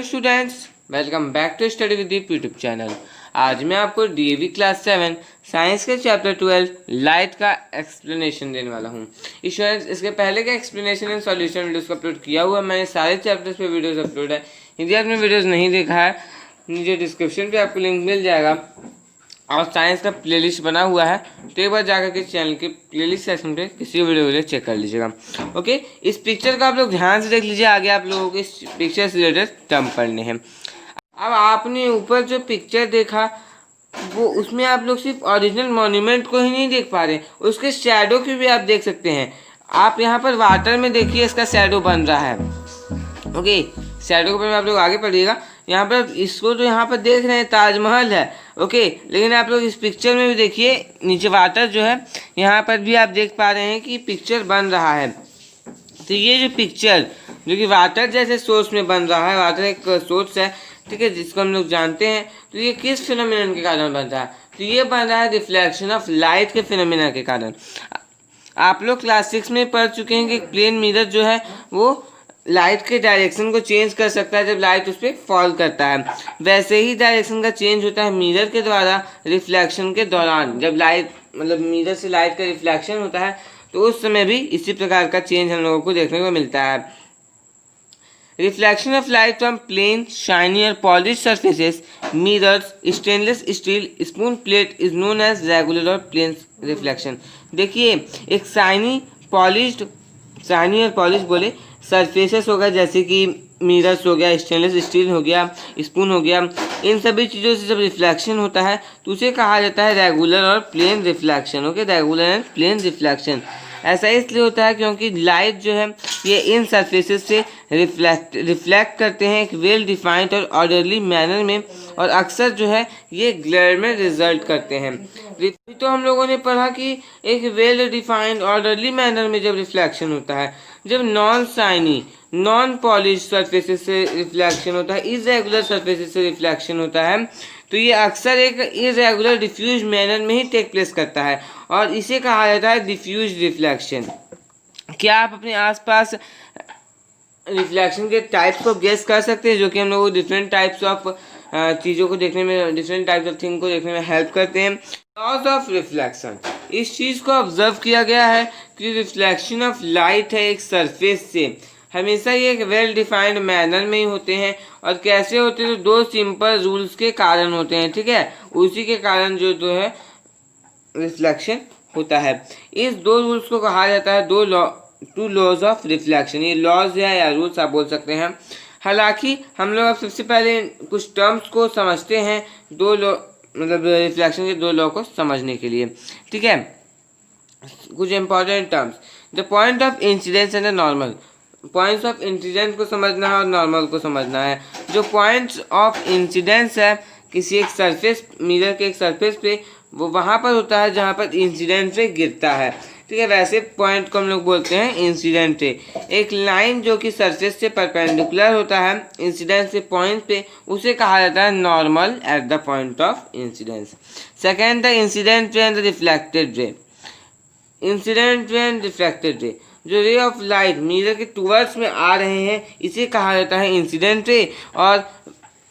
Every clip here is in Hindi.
Students, welcome back to study with Deep YouTube channel. आज मैं आपको डीएवी क्लास 7 साइंस के चैप्टर 12 लाइट का एक्सप्लेनेशन देने वाला हूँ। स्टूडेंट्स, इसके पहले का एक्सप्लेनेशन एंड सॉल्यूशन वीडियोस को अपलोड किया हुआ, मैंने सारे चैप्टर्स पे वीडियोस अपलोड है। यदि आपने वीडियोस नहीं देखा है, नीचे डिस्क्रिप्शन पे आपको लिंक मिल जाएगा और साइंस का प्लेलिस्ट बना हुआ है, तो एक बार जाकर के चैनल के प्लेलिस्ट सेक्शन पे किसी वीडियो चेक कर लीजिएगा। ओके, इस पिक्चर का आप लोग ध्यान से देख लीजिए, आगे आप लोगों को इस पिक्चर से रिलेटेड टर्म पढ़ने हैं। अब आपने ऊपर जो पिक्चर देखा वो उसमें आप लोग सिर्फ ओरिजिनल मॉन्यूमेंट को ही नहीं देख पा रहे, उसके शैडो की भी आप देख सकते हैं। आप यहाँ पर वाटर में देखिए, इसका शैडो बन रहा है। ओके, शैडो के बारे में आप लोग आगे पढ़िएगा। यहाँ पर इसको तो यहाँ पर देख रहे हैं ताजमहल है, ओके, लेकिन आप लोग इस पिक्चर में भी देखिए, नीचे वाटर जो है यहाँ पर भी आप देख पा रहे हैं कि पिक्चर बन रहा है। तो ये जो पिक्चर जो कि वाटर जैसे सोर्स में बन रहा है, वाटर एक सोर्स है, ठीक है, जिसको हम लोग जानते हैं। तो ये किस फिनोमिनन के कारण बन रहा है? तो ये बन रहा है रिफ्लेक्शन ऑफ लाइट के फिनोमिना के कारण। आप लोग क्लास 6 में पढ़ चुके हैं कि प्लेन मिरर जो है वो लाइट के डायरेक्शन को चेंज कर सकता है जब लाइट उस पर फॉल करता है। वैसे ही डायरेक्शन का चेंज होता है मिरर के द्वारा रिफ्लेक्शन के दौरान। जब लाइट मतलब मिरर से लाइट का रिफ्लेक्शन होता है तो उस समय भी इसी प्रकार का चेंज हम लोगों को देखने को मिलता है। Reflection of light from plane shiny और polish surfaces mirrors stainless steel spoon plate is known as regular और प्लेन रिफ्लेक्शन। देखिए, एक शाइनी और पॉलिश बोले सरफेसेस हो गया, जैसे कि मिरर्स हो गया, स्टेनलेस स्टील हो गया, स्पून हो गया, इन सभी चीज़ों से जब रिफ्लेक्शन होता है तो उसे कहा जाता है रेगुलर और plane reflection. Okay, regular and plane reflection. ऐसा इसलिए होता है क्योंकि लाइट जो है ये इन सरफेसेस से रिफ्लेक्ट करते हैं एक वेल डिफाइंड और ऑर्डरली मैनर में, और अक्सर जो है ये ग्लेयर में रिजल्ट करते हैं। तो हम लोगों ने पढ़ा कि एक वेल डिफाइंड ऑर्डरली मैनर में जब रिफ्लेक्शन होता है, जब non shiny non polish surfaces से रिफ्लेक्शन होता है, इरेगुलर सरफेसेस से रिफ्लेक्शन होता है, तो ये अक्सर एक इरेगुलर डिफ्यूज मैनर में ही टेक प्लेस करता है और इसे कहा जाता है डिफ्यूज रिफ्लेक्शन। क्या आप अपने आसपास रिफ्लेक्शन के टाइप्स को गेस कर सकते हैं, जो कि हम लोग को डिफरेंट टाइप्स ऑफ चीज़ों को देखने में, डिफरेंट टाइप्स ऑफ थिंग को देखने में हेल्प करते हैं? लॉज ऑफ रिफ्लेक्शन, इस चीज़ को ऑब्जर्व किया गया है कि रिफ्लेक्शन ऑफ लाइट है एक सरफेस से, हमेशा ये एक वेल डिफाइंड मैनर में ही होते हैं। और कैसे होते हैं? तो दो सिंपल रूल्स के कारण होते हैं, ठीक है, उसी के कारण जो है रिफ्लेक्शन होता है। इस दो रूल्स को कहा जाता है टू लॉज ऑफ रिफ्लेक्शन। ये लॉज है या रूल्स आप बोल सकते हैं। हालांकि हम लोग अब सबसे पहले कुछ टर्म्स को समझते हैं, मतलब रिफ्लेक्शन के दो लॉ को समझने के लिए, ठीक है। कुछ important terms, the point of incidence and the normal. Points of incidence को समझना है और नॉर्मल को समझना है। जो पॉइंट्स ऑफ इंसिडेंस है किसी एक सरफेस, मिरर के एक सरफेस पे, वो वहाँ पर होता है जहाँ पर इंसिडेंट रे गिरता है, ठीक है। वैसे पॉइंट को हम लोग बोलते हैं इंसिडेंट रे। एक लाइन जो कि सरफेस से परपेंडिकुलर होता है इंसिडेंस के पॉइंट पे, उसे कहा जाता है normal at the point of incidence. Second, the incident रे एंड द रिफ्लेक्टेड रे। Incident ray and reflected ray, जो रे ऑफ लाइट मिरर के टूवर्ड्स में आ रहे हैं, इसे कहा जाता है इंसिडेंट रे। और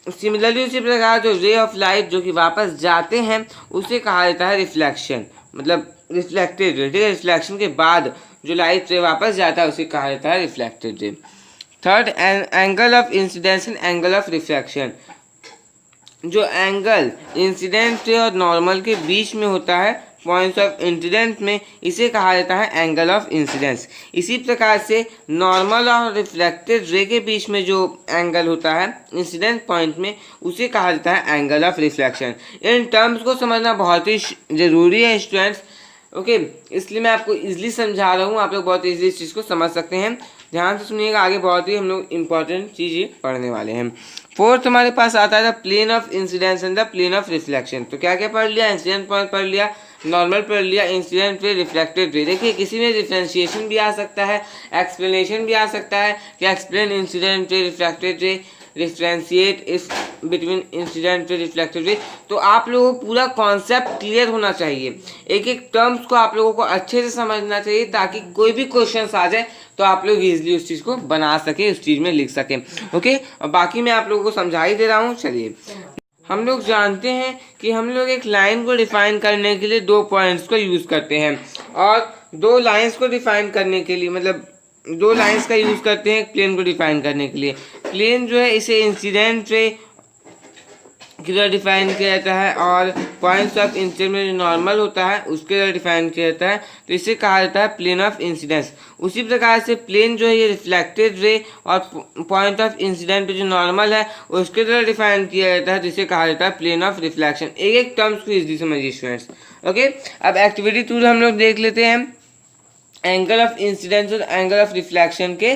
सिमिलरली उसी प्रकार जो रे ऑफ लाइट जो कि वापस जाते हैं उसे कहा जाता है रिफ्लेक्शन, मतलब रिफ्लेक्टेड रे, ठीक है। रिफ्लेक्शन के बाद जो लाइट रे वापस जाता है उसे कहा जाता है reflected ray. Third, angle of incidence and angle of reflection. जो एंगल इंसिडेंट रे और नॉर्मल के बीच में होता है पॉइंट्स ऑफ इंसिडेंट में, इसे कहा जाता है एंगल ऑफ इंसिडेंस। इसी प्रकार से नॉर्मल और रिफ्लेक्टेड रे के बीच में जो एंगल होता है इंसिडेंट पॉइंट में, उसे कहा जाता है angle of reflection. In terms को समझना बहुत ही ज़रूरी है स्टूडेंट्स, ओके, इसलिए मैं आपको इजीली समझा रहा हूँ, आप लोग बहुत इजीली इस चीज़ को समझ सकते हैं। ध्यान से सुनिएगा, आगे बहुत ही हम लोग इंपॉर्टेंट चीज़ें पढ़ने वाले हैं। फोर्थ हमारे पास आता है the plane of incidence and the plane of reflection. तो क्या क्या पढ़ लिया? इंसिडेंट पॉइंट पढ़ लिया, नॉर्मल पढ़ लिया, इंसिडेंट रे, रिफ्लेक्टेड रे। देखिए, किसी में डिफ्रेंशिएशन भी आ सकता है, एक्सप्लेनेशन भी आ सकता है कि explain incident ray, reflected ray, differentiate is between incident ray reflected ray. तो आप लोगों को पूरा कॉन्सेप्ट क्लियर होना चाहिए, एक एक टर्म्स को आप लोगों को अच्छे से समझना चाहिए ताकि कोई भी क्वेश्चन आ जाए तो आप लोग इजीली उस चीज़ को बना सके, उस चीज़ में लिख सकें। ओके, और बाकी मैं आप लोगों को समझा ही दे रहा हूँ। चलिए, हम लोग जानते हैं कि हम लोग एक लाइन को डिफाइन करने के लिए दो पॉइंट्स को यूज़ करते हैं, और दो लाइंस को डिफाइन करने के लिए मतलब दो लाइंस का यूज़ करते हैं एक प्लेन को डिफाइन करने के लिए। प्लेन जो है इसे इंसिडेंट रे की तरह डिफाइन किया जाता है, और पॉइंट्स ऑफ इंसिडेंट में जो नॉर्मल होता है उसके तरह डिफाइन किया जाता है, तो इसे कहा जाता है प्लेन ऑफ इंसिडेंस। उसी प्रकार से प्लेन जो है ये रिफ्लेक्टेड रे और पॉइंट ऑफ इंसिडेंट पे जो नॉर्मल है उसके तरह डिफाइन किया जाता है, जिसे कहा जाता है प्लेन ऑफ रिफ्लेक्शन। एक एक टर्म्स को इजीली समझिए स्टूडेंट्स। ओके, अब एक्टिविटी 2 हम लोग देख लेते हैं। एंगल ऑफ इंसिडेंस और एंगल ऑफ रिफ्लेक्शन के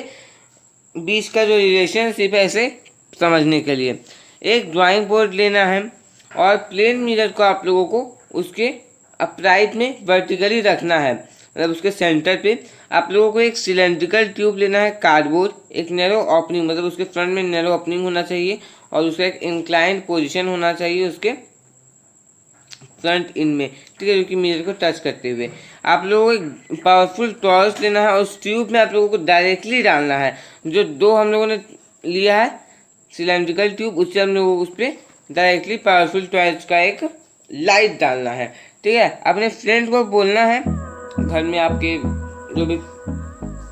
बीच का जो रिलेशनशिप है इसे समझने के लिए एक ड्राइंग बोर्ड लेना है, और प्लेन मिरर को आप लोगों को उसके अपराइट में वर्टिकली रखना है, मतलब उसके सेंटर पे। आप लोगों को एक सिलेंड्रिकल ट्यूब लेना है, कार्डबोर्ड, एक नैरो ओपनिंग मतलब उसके फ्रंट में नैरो ओपनिंग होना चाहिए, और उसका एक इंक्लाइंड पोजीशन होना चाहिए उसके फ्रंट इन में, ठीक है, जो कि मिरर को टच करते हुए। आप लोगों को एक पावरफुल टॉर्च लेना है, और उस ट्यूब में आप लोगों को डायरेक्टली डालना है। जो दो हम लोगों ने लिया है सिलेंड्रिकल ट्यूब, उससे हम लोगों को उस पर डायरेक्टली पावरफुल टॉर्च का एक लाइट डालना है, ठीक है। अपने फ्रेंड को बोलना है, घर में आपके जो भी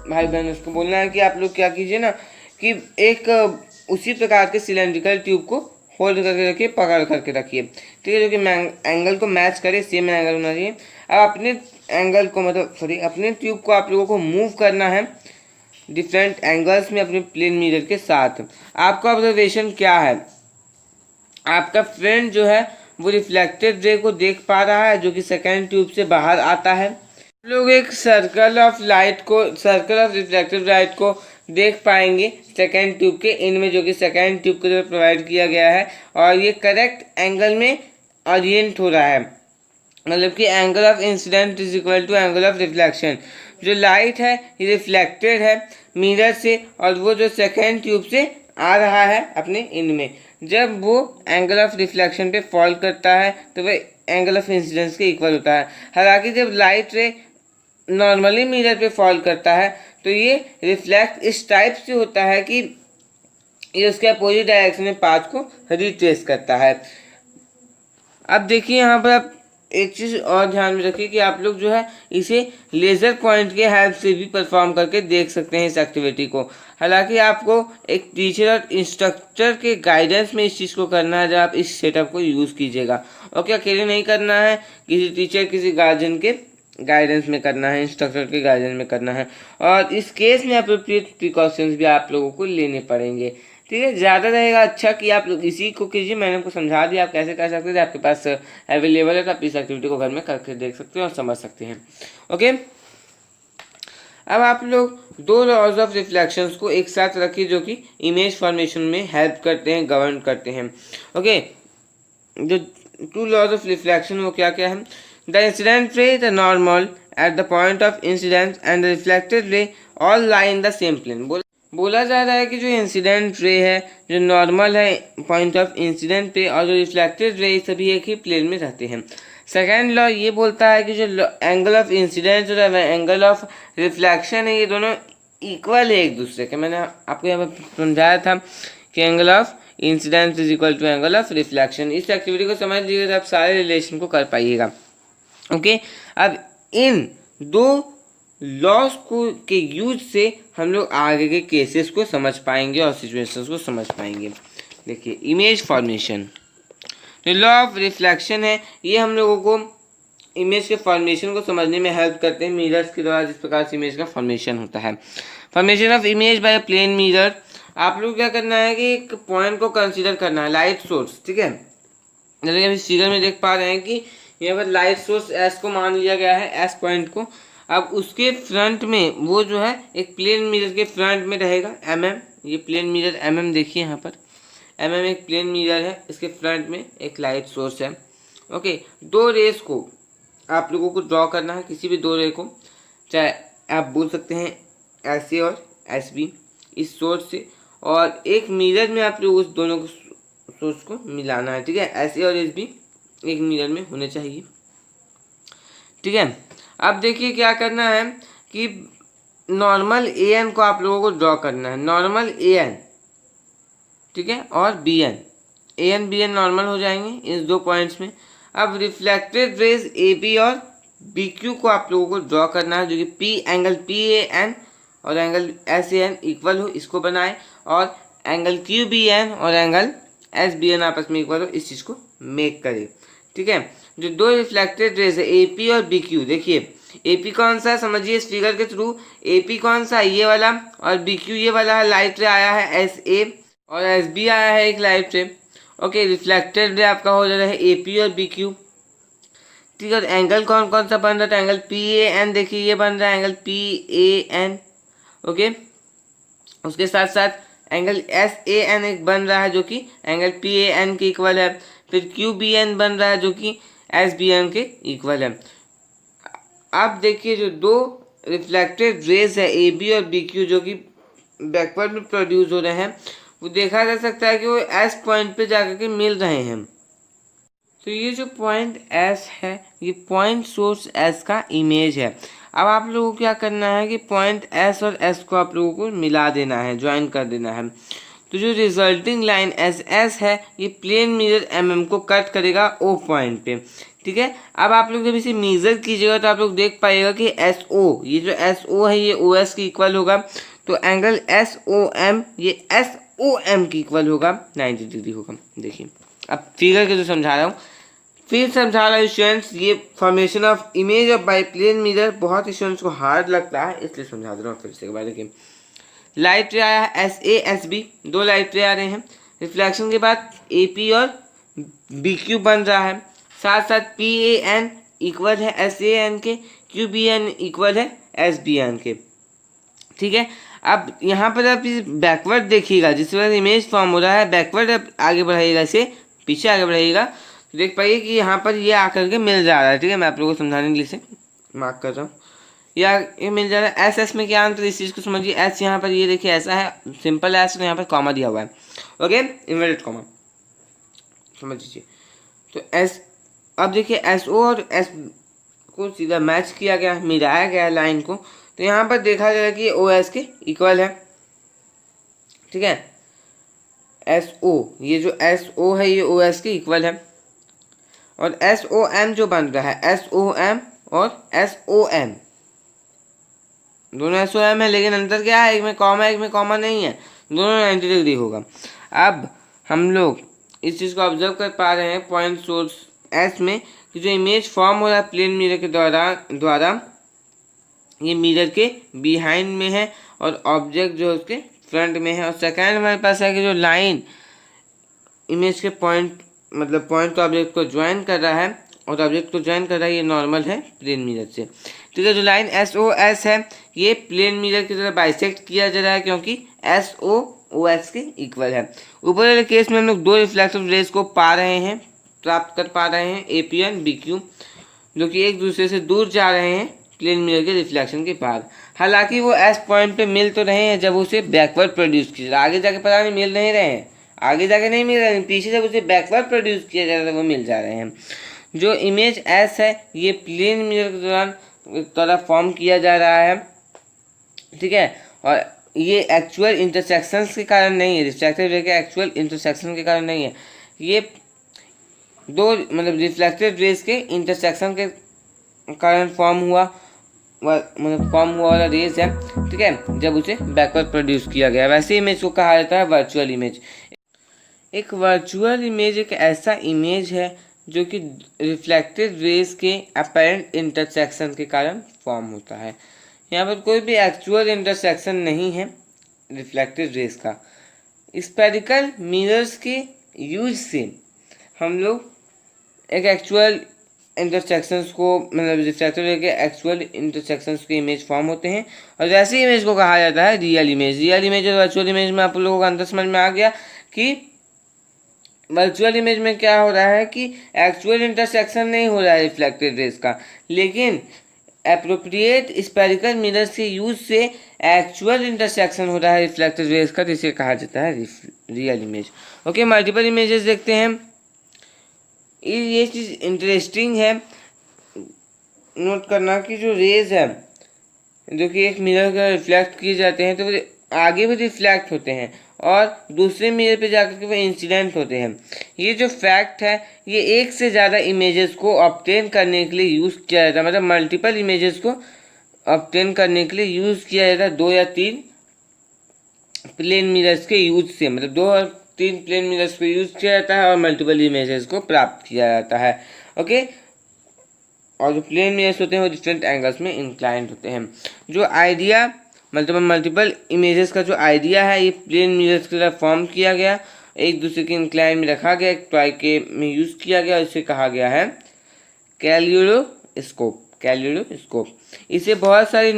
भाई बहन उसको बोलना है कि आप लोग क्या कीजिए ना कि एक उसी प्रकार के सिलेंड्रिकल ट्यूब को होल्ड करके रखिए, पकड़ करके रखिए, ठीक है, जो कि एंगल को मैच करे, सेम एंगल होना चाहिए। अब अपने एंगल को अपने ट्यूब को आप लोगों को मूव करना है डिफरेंट एंगल्स में अपने प्लेन मिरर के साथ। आपका ऑब्जर्वेशन क्या है, आपका फ्रेंड जो है वो रिफ्लेक्टेड रे को देख पा रहा है जो कि सेकेंड ट्यूब से बाहर आता है। लोग एक सर्कल ऑफ रिफ्लेक्टेड लाइट को देख पाएंगे सेकेंड ट्यूब के इन में, जो कि सेकेंड ट्यूब की तरफ प्रोवाइड किया गया है, और ये करेक्ट एंगल में ओरिएंट हो रहा है, मतलब कि angle of incident is equal to angle of reflection. जो लाइट है ये रिफ्लेक्टेड है मिरर से, और वो जो सेकेंड ट्यूब से आ रहा है अपने इन में, जब वो एंगल ऑफ रिफ्लेक्शन पे फॉल करता है तो वह एंगल ऑफ इंसिडेंस के इक्वल होता है। हालांकि जब लाइट रे नॉर्मली मिरर पे फॉल करता है तो ये रिफ्लेक्ट इस टाइप से होता है कि ये उसके अपोजिट डायरेक्शन में पाथ को रिट्रेस करता है। अब देखिए यहाँ पर आप एक चीज़ और ध्यान में रखिए कि आप लोग जो है इसे लेज़र पॉइंट के हेल्प से भी परफॉर्म करके देख सकते हैं इस एक्टिविटी को। हालांकि आपको एक टीचर और इंस्ट्रक्टर के गाइडेंस में इस चीज़ को करना है जब आप इस सेटअप को यूज़ कीजिएगा। ओके, अकेले नहीं करना है, किसी टीचर किसी गार्जियन के गाइडेंस में करना है, इंस्ट्रक्टर के गाइडेंस में करना है, और इस केस में अप्रोप्रिएट प्रिकॉशंस भी आप लोगों को लेने पड़ेंगे, ठीक है। ज़्यादा रहेगा अच्छा कि आप लोग इसी को कीजिए, मैंने आपको समझा दिया आप कैसे कर सकते थे, आपके पास अवेलेबल है तो आप इस एक्टिविटी को घर में करके देख सकते हैं और समझ सकते हैं। ओके, अब आप लोग दो लॉज ऑफ रिफ्लेक्शंस को एक साथ रखिए जो कि इमेज फॉर्मेशन में हेल्प करते हैं, गवर्न करते हैं। ओके, जो टू लॉज ऑफ रिफ्लेक्शन वो क्या क्या है? The incident ray, the normal at the point of incidence and the reflected ray all lie in the same plane. बोला जा रहा है कि जो इंसिडेंट रे है, जो नॉर्मल है पॉइंट ऑफ इंसिडेंट पे, और जो रिफ्लेक्टेड रे सभी एक ही प्लेन में रहते हैं। सेकेंड लॉ ये बोलता है कि जो एंगल ऑफ इंसिडेंस और एंगल ऑफ रिफ्लेक्शन है ये दोनों इक्वल है एक दूसरे के। मैंने आपको यहाँ पर समझाया था कि angle of incidence is equal to angle of reflection. इस एक्टिविटी को समझ लीजिएगा तो आप सारे रिलेशन को कर पाइएगा। ओके, अब इन दो लॉस को के यूज से हम लोग आगे के केसेस को समझ पाएंगे और सिचुएशंस को समझ पाएंगे। देखिए, इमेज फॉर्मेशन, जो लॉ ऑफ रिफ्लेक्शन है ये हम लोगों को इमेज के फॉर्मेशन को समझने में हेल्प करते हैं मिरर्स के द्वारा, जिस प्रकार से इमेज का फॉर्मेशन होता है। Formation of image by plane mirror. आप लोग क्या करना है कि एक पॉइंट को कंसिडर करना है, लाइट सोर्स, ठीक है। जैसे कि अभी फिगर में देख पा रहे हैं कि यहाँ पर लाइट सोर्स एस को मान लिया गया है, एस पॉइंट को। अब उसके फ्रंट में वो जो है एक प्लेन मिरर के फ्रंट में रहेगा mm, ये प्लेन मिरर mm देखिए यहाँ पर mm एक प्लेन मिरर है, इसके फ्रंट में एक लाइट सोर्स है। ओके, दो रेस को आप लोगों को ड्रॉ करना है, किसी भी दो रे को, चाहे आप बोल सकते हैं ऐसे और एस बी, इस सोर्स से और एक मिरर में आप लोग उस दोनों को सोर्स को मिलाना है, ठीक है। एस ए और एस बी एक मिरर में होने चाहिए, ठीक है। अब देखिए क्या करना है कि नॉर्मल ए एन को आप लोगों को ड्रॉ करना है, नॉर्मल ए एन, ठीक है, और B N, A N B N normal हो जाएंगे इस दो पॉइंट्स में। अब रिफ्लेक्टेड रेज ए बी और बी क्यू को आप लोगों को ड्रॉ करना है, जो कि P angle P A N और angle S A N equal हो, इसको बनाए, और एंगल क्यू बी एन और एंगल एस बी एन आपस में इक्वल हो, इस चीज़ को मेक करे, ठीक है। जो दो रिफ्लेक्टेड रेज है ए पी और बी क्यू, देखिए ए पी कौन सा है समझिए इस फिगर के थ्रू, ए पी कौन सा है ये वाला, और बी क्यू ये वाला है, लाइट रे आया है एस ए और एस बी आया है एक लाइट रे। ओके, रिफ्लेक्टेड रे आपका हो जा रहा है ए पी और बी क्यू, ठीक है। एंगल कौन कौन सा बन रहा था, एंगल पी ए एन, देखिए ये बन रहा है angle P A N, okay. उसके साथ साथ एंगल एस ए एन एक बन रहा है जो कि एंगल पी ए एन के इक्वल है, फिर क्यू बी एन बन रहा है जो कि एस बी एन के इक्वल है। अब देखिए जो दो रिफ्लेक्टेड रेज है ए बी और बी क्यू जो कि बैकवर्ड में प्रोड्यूस हो रहे हैं, वो देखा जा सकता है कि वो एस पॉइंट पे जाकर के मिल रहे हैं। तो ये जो पॉइंट एस है ये पॉइंट सोर्स एस का इमेज है। अब आप लोगों को क्या करना है कि पॉइंट एस और एस को आप लोगों को मिला देना है, ज्वाइन कर देना है। तो जो रिजल्टिंग लाइन एस एस है ये प्लेन मिरर एम एम को कट करेगा ओ पॉइंट पे, ठीक है। अब आप लोग जब इसे मेजर कीजिएगा तो आप लोग देख पाइएगा कि एस ओ, ये जो एस ओ है ये ओ एस के इक्वल होगा, तो एंगल एस ओ एम ये एस ओ एम के इक्वल होगा, 90 डिग्री होगा। देखिए अब फिगर के जो समझा रहा हूँ, फिर समझा रहा हूँ स्टूडेंट्स, ये formation of image of biplane mirror बहुत स्टूडेंट्स को हार्ड लगता है, इसलिए समझा दे रहा हूँ फिर से एक बार। देखिए लाइट रे आया है एस ए एस बी, दो लाइट रे आ रहे हैं, रिफ्लेक्शन के बाद ए पी और बी क्यू बन रहा है, साथ साथ पी ए एन इक्वल है एस ए एन के, क्यू बी एन इक्वल है एस बी एन के, ठीक है। अब यहाँ पर आप बैकवर्ड देखिएगा, जिस वजह से इमेज फॉर्म हो रहा है, बैकवर्ड आप आगे बढ़ाइएगा, इसे पीछे आगे बढ़ाइएगा तो देख पाइए कि यहाँ पर ये आकर के मिल जा रहा है, ठीक है। मैं आप लोगों को समझाने के लिए इसे मार्क कर रहा हूँ, ये मिल जा रहा है। एस एस में क्या अंतर, इस चीज़ को समझिए। एस यहाँ पर ये देखिए ऐसा है सिंपल एस, तो यहाँ पर कॉमा दिया हुआ है, ओके, इन्वर्टेड कॉमा, समझ लीजिए। तो एस, अब देखिए एस ओ और एस को सीधा मैच किया गया, मिलाया गया लाइन को, तो यहाँ पर देखा जाएगा कि ओ एस के इक्वल है, ठीक है। एस ओ, ये जो एस ओ है ये ओ एस के इक्वल है, और एस ओ एम जो बन रहा है एस ओ एम और एस ओ एम, दोनों एस ओ एम है, लेकिन अंतर क्या है, एक में कॉमा नहीं है, दोनों 90 डिग्री होगा। अब हम लोग इस चीज़ को ऑब्जर्व कर पा रहे हैं पॉइंट सोर्स एस में कि जो इमेज फॉर्म हो रहा है प्लेन मिरर के द्वारा ये मिरर के बिहाइंड में है और ऑब्जेक्ट जो है उसके फ्रंट में है। और सेकेंड हमारे पास है कि जो लाइन इमेज के पॉइंट मतलब पॉइंट तो ऑब्जेक्ट को ज्वाइन कर रहा है और ऑब्जेक्ट को ज्वाइन कर रहा है, ये नॉर्मल है प्लेन मिरर से, ठीक है। जो लाइन एस ओ एस है ये प्लेन मिरर की तरह बाइसेक्ट किया जा रहा है क्योंकि एस ओ ओ एस के इक्वल है। ऊपर वाले केस में हम लोग दो रिफ्लेक्टिव रेज को पा रहे हैं, प्राप्त कर पा रहे हैं A P N B Q, जो कि एक दूसरे से दूर जा रहे हैं प्लेन मिरर के रिफ्लेक्शन के बाद। हालांकि वो एस पॉइंट पे मिल तो रहे हैं जब उसे बैकवर्ड प्रोड्यूस किया, आगे जाके पता नहीं मिल नहीं रहे हैं, आगे जाके नहीं मिल रहे हैं, पीछे जब उसे बैकवर्ड प्रोड्यूस किया जा रहा है वो मिल जा रहे हैं। जो इमेज एस है ये प्लेन मिरर के दौरान द्वारा फॉर्म किया जा रहा है, ठीक है। और ये एक्चुअल इंटरसेक्शंस के कारण नहीं है, रिफ्लेक्टेड रे के एक्चुअल इंटरसेक्शन के कारण नहीं है, ये दो मतलब रिफ्लेक्टेड रेज के इंटरसेक्शन के कारण फॉर्म हुआ वाला रेज है, ठीक है, जब उसे बैकवर्ड प्रोड्यूस किया गया। वैसे इमेज को कहा जाता है वर्चुअल इमेज। एक वर्चुअल इमेज एक ऐसा इमेज है जो कि रिफ्लेक्टेड रेज के अपेरेंट इंटरसेक्शन के कारण फॉर्म होता है। यहाँ पर कोई भी एक्चुअल इंटरसेक्शन नहीं है रिफ्लेक्टेड रेज का। स्पेरिकल मिरर्स के यूज से हम लोग एक एक्चुअल इंटरसेक्शंस को मतलब रिफ्लेक्टेड रे के एक्चुअल इंटरसेक्शंस के इमेज फॉर्म होते हैं, और वैसे इमेज को कहा जाता है रियल इमेज। रियल इमेज और वर्चुअल इमेज में आप लोगों को अंतर समझ में आ गया कि वर्चुअल इमेज में क्या हो रहा है कि एक्चुअल इंटरसेक्शन नहीं हो रहा है रिफ्लेक्टेड रेज का, लेकिन एप्रोप्रिएट स्पेरिकल मिरर्स के यूज से एक्चुअल इंटरसेक्शन हो रहा है रिफ्लेक्टेड रेज का, जिसे कहा जाता है real image. Okay, multiple images देखते हैं। ये चीज़ इंटरेस्टिंग है नोट करना कि जो रेज है जो कि एक मिरर का रिफ्लेक्ट किए जाते हैं तो वो आगे भी रिफ्लेक्ट होते हैं और दूसरे मिरर पे जाकर के वो इंसिडेंट होते हैं। ये जो फैक्ट है ये एक से ज़्यादा इमेजेस को ऑब्टेन करने के लिए यूज़ किया जाता है, मतलब मल्टीपल इमेजेस को ऑब्टेन करने के लिए यूज़ किया जाता है 2 या 3 प्लेन मिरर्स के यूज से, मतलब 2 और 3 प्लेन मिरर्स को यूज़ किया जाता है और मल्टीपल इमेजेस को प्राप्त किया जाता है। ओके, और जो प्लेन मिरर्स होते हैं वो डिफरेंट एंगल्स में इंक्लाइंड होते हैं। जो आइडिया मतलब मल्टीपल इमेजेस का जो आइडिया है ये प्लेन मिरर्स की तरह फॉर्म किया गया, एक दूसरे के इंक्लाइन में रखा गया, एक टॉय के में यूज़ किया गया, इसे कहा गया है कैलियोस्कोप। इसे बहुत सारे